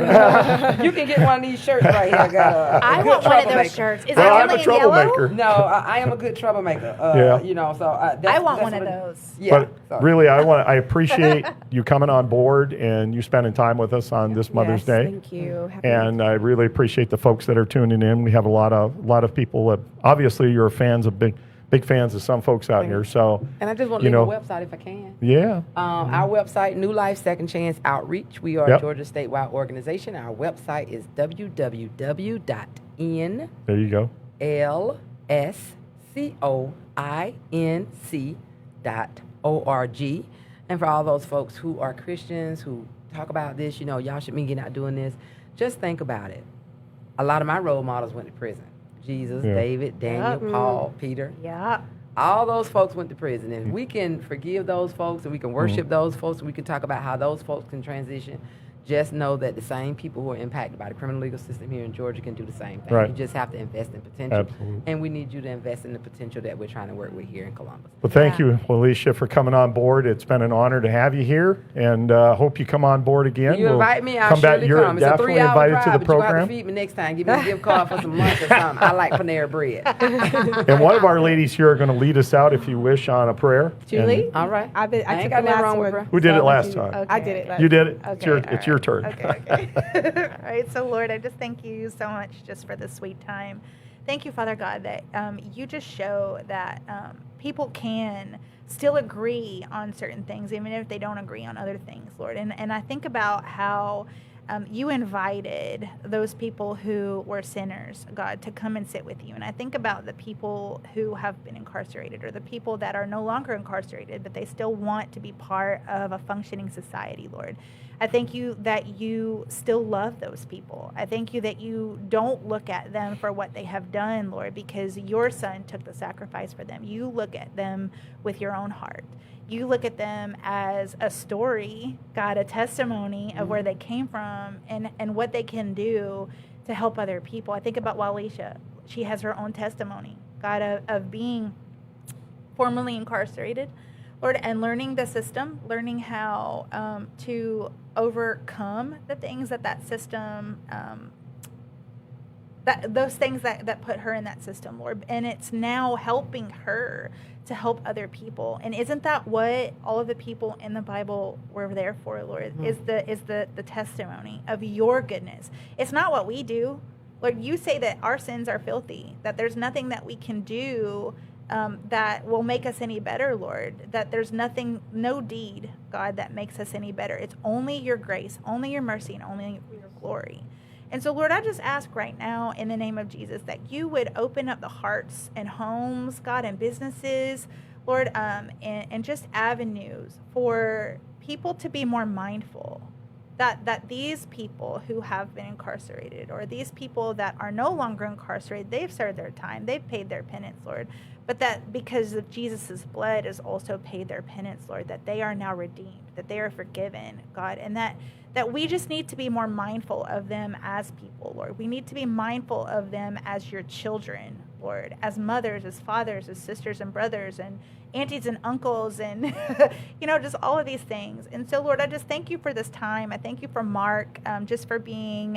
can get one of these shirts right here. Got a I good want one of troublemaker. those shirts. Is Well, that I'm a only in yellow? troublemaker. No, I am a good troublemaker. Yeah. I want one of those. Yeah. But so. really, I appreciate you coming on board and you spending time with us on this Mother's Yes, Day. Thank you. Happy And I really appreciate the folks that are tuning in. We have a lot of people that obviously you're fans of big fans of some folks out here. So And I just want to leave a website if I can. yeah, Our website, New Life Second Chance Outreach. We are Yep. a Georgia statewide organization. Our website is www.nlscoinc.org. there you go. And for all those folks who are Christians who talk about this, y'all should be getting out doing this. Just think about it. A lot of my role models went to prison. Jesus, Yeah. David, Daniel, Paul, Peter. Yeah. All those folks went to prison. And we can forgive those folks and we can worship those folks and we can talk about how those folks can transition. Just know that the same people who are impacted by the criminal legal system here in Georgia can do the same thing. Right. You just have to invest in potential. Absolutely. And we need you to invest in the potential that we're trying to work with here in Columbus. Well, thank you, Waleisah, for coming on board. It's been an honor to have you here, and hope you come on board again. You We'll invite me, I'll come back. surely You're come. It's a definitely 3-hour invited drive, to the but you'll have to program. feed me next time. Give me a gift card for some lunch or something. I like Panera Bread. And one of our ladies here are going to lead us out, if you wish, on a prayer. Julie? And All right. I ain't took got the nothing last wrong with one. her. Who did it So last you- time? I did it. You did it. Okay, It's your turn. Okay. All right. So, Lord, I just thank you so much just for this sweet time. Thank you, Father God, that you just show that people can still agree on certain things, even if they don't agree on other things, Lord. And I think about how you invited those people who were sinners, God, to come and sit with you. And I think about the people who have been incarcerated, or the people that are no longer incarcerated, but they still want to be part of a functioning society, Lord. I thank you that you still love those people. I thank you that you don't look at them for what they have done, Lord, because your son took the sacrifice for them. You look at them with your own heart. You look at them as a story, God, a testimony of where they came from and what they can do to help other people. I think about Waleisah. She has her own testimony, God, of being formerly incarcerated, Lord, and learning the system, learning how to overcome the things that system, those things that put her in that system, Lord. And it's now helping her to help other people. And isn't that what all of the people in the Bible were there for, Lord? Is the testimony of your goodness. It's not what we do. Lord, you say that our sins are filthy, that there's nothing that we can do that will make us any better, Lord, that there's nothing, no deed, God, that makes us any better. It's only your grace, only your mercy, and only your glory. And so, Lord, I just ask right now in the name of Jesus that you would open up the hearts and homes, God, and businesses, Lord, and just avenues for people to be more mindful that these people who have been incarcerated, or these people that are no longer incarcerated, they've served their time, they've paid their penance, Lord, but that because of Jesus' blood has also paid their penance, Lord, that they are now redeemed, that they are forgiven, God, and that we just need to be more mindful of them as people, Lord. We need to be mindful of them as your children, Lord, as mothers, as fathers, as sisters and brothers, and aunties and uncles, and, just all of these things. And so, Lord, I just thank you for this time. I thank you for Mark, just for being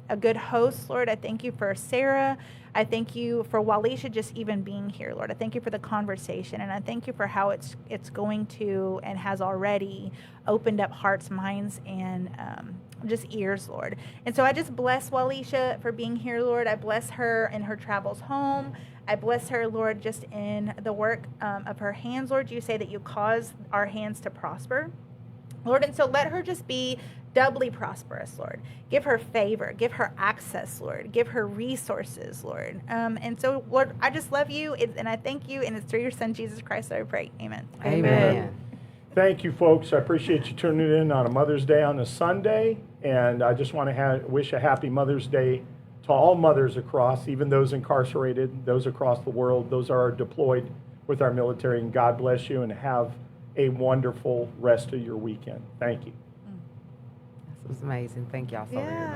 a good host, Lord. I thank you for Sarah. I thank you for Waleisah just even being here, Lord. I thank you for the conversation, and I thank you for how it's going to and has already opened up hearts, minds, and just ears, Lord. And so I just bless Waleisah for being here, Lord. I bless her in her travels home. I bless her, Lord, just in the work of her hands, Lord. You say that you cause our hands to prosper, Lord. And so let her just be doubly prosperous, Lord. Give her favor. Give her access, Lord. Give her resources, Lord. And so, Lord, I just love you, and I thank you, and it's through your Son, Jesus Christ, that I pray. Amen. Amen. Thank you, folks. I appreciate you tuning in on a Mother's Day on a Sunday, and I just want to wish a happy Mother's Day to all mothers across, even those incarcerated, those across the world, those are deployed with our military, and God bless you, and have a wonderful rest of your weekend. Thank you. This was amazing. Thank y'all so very much.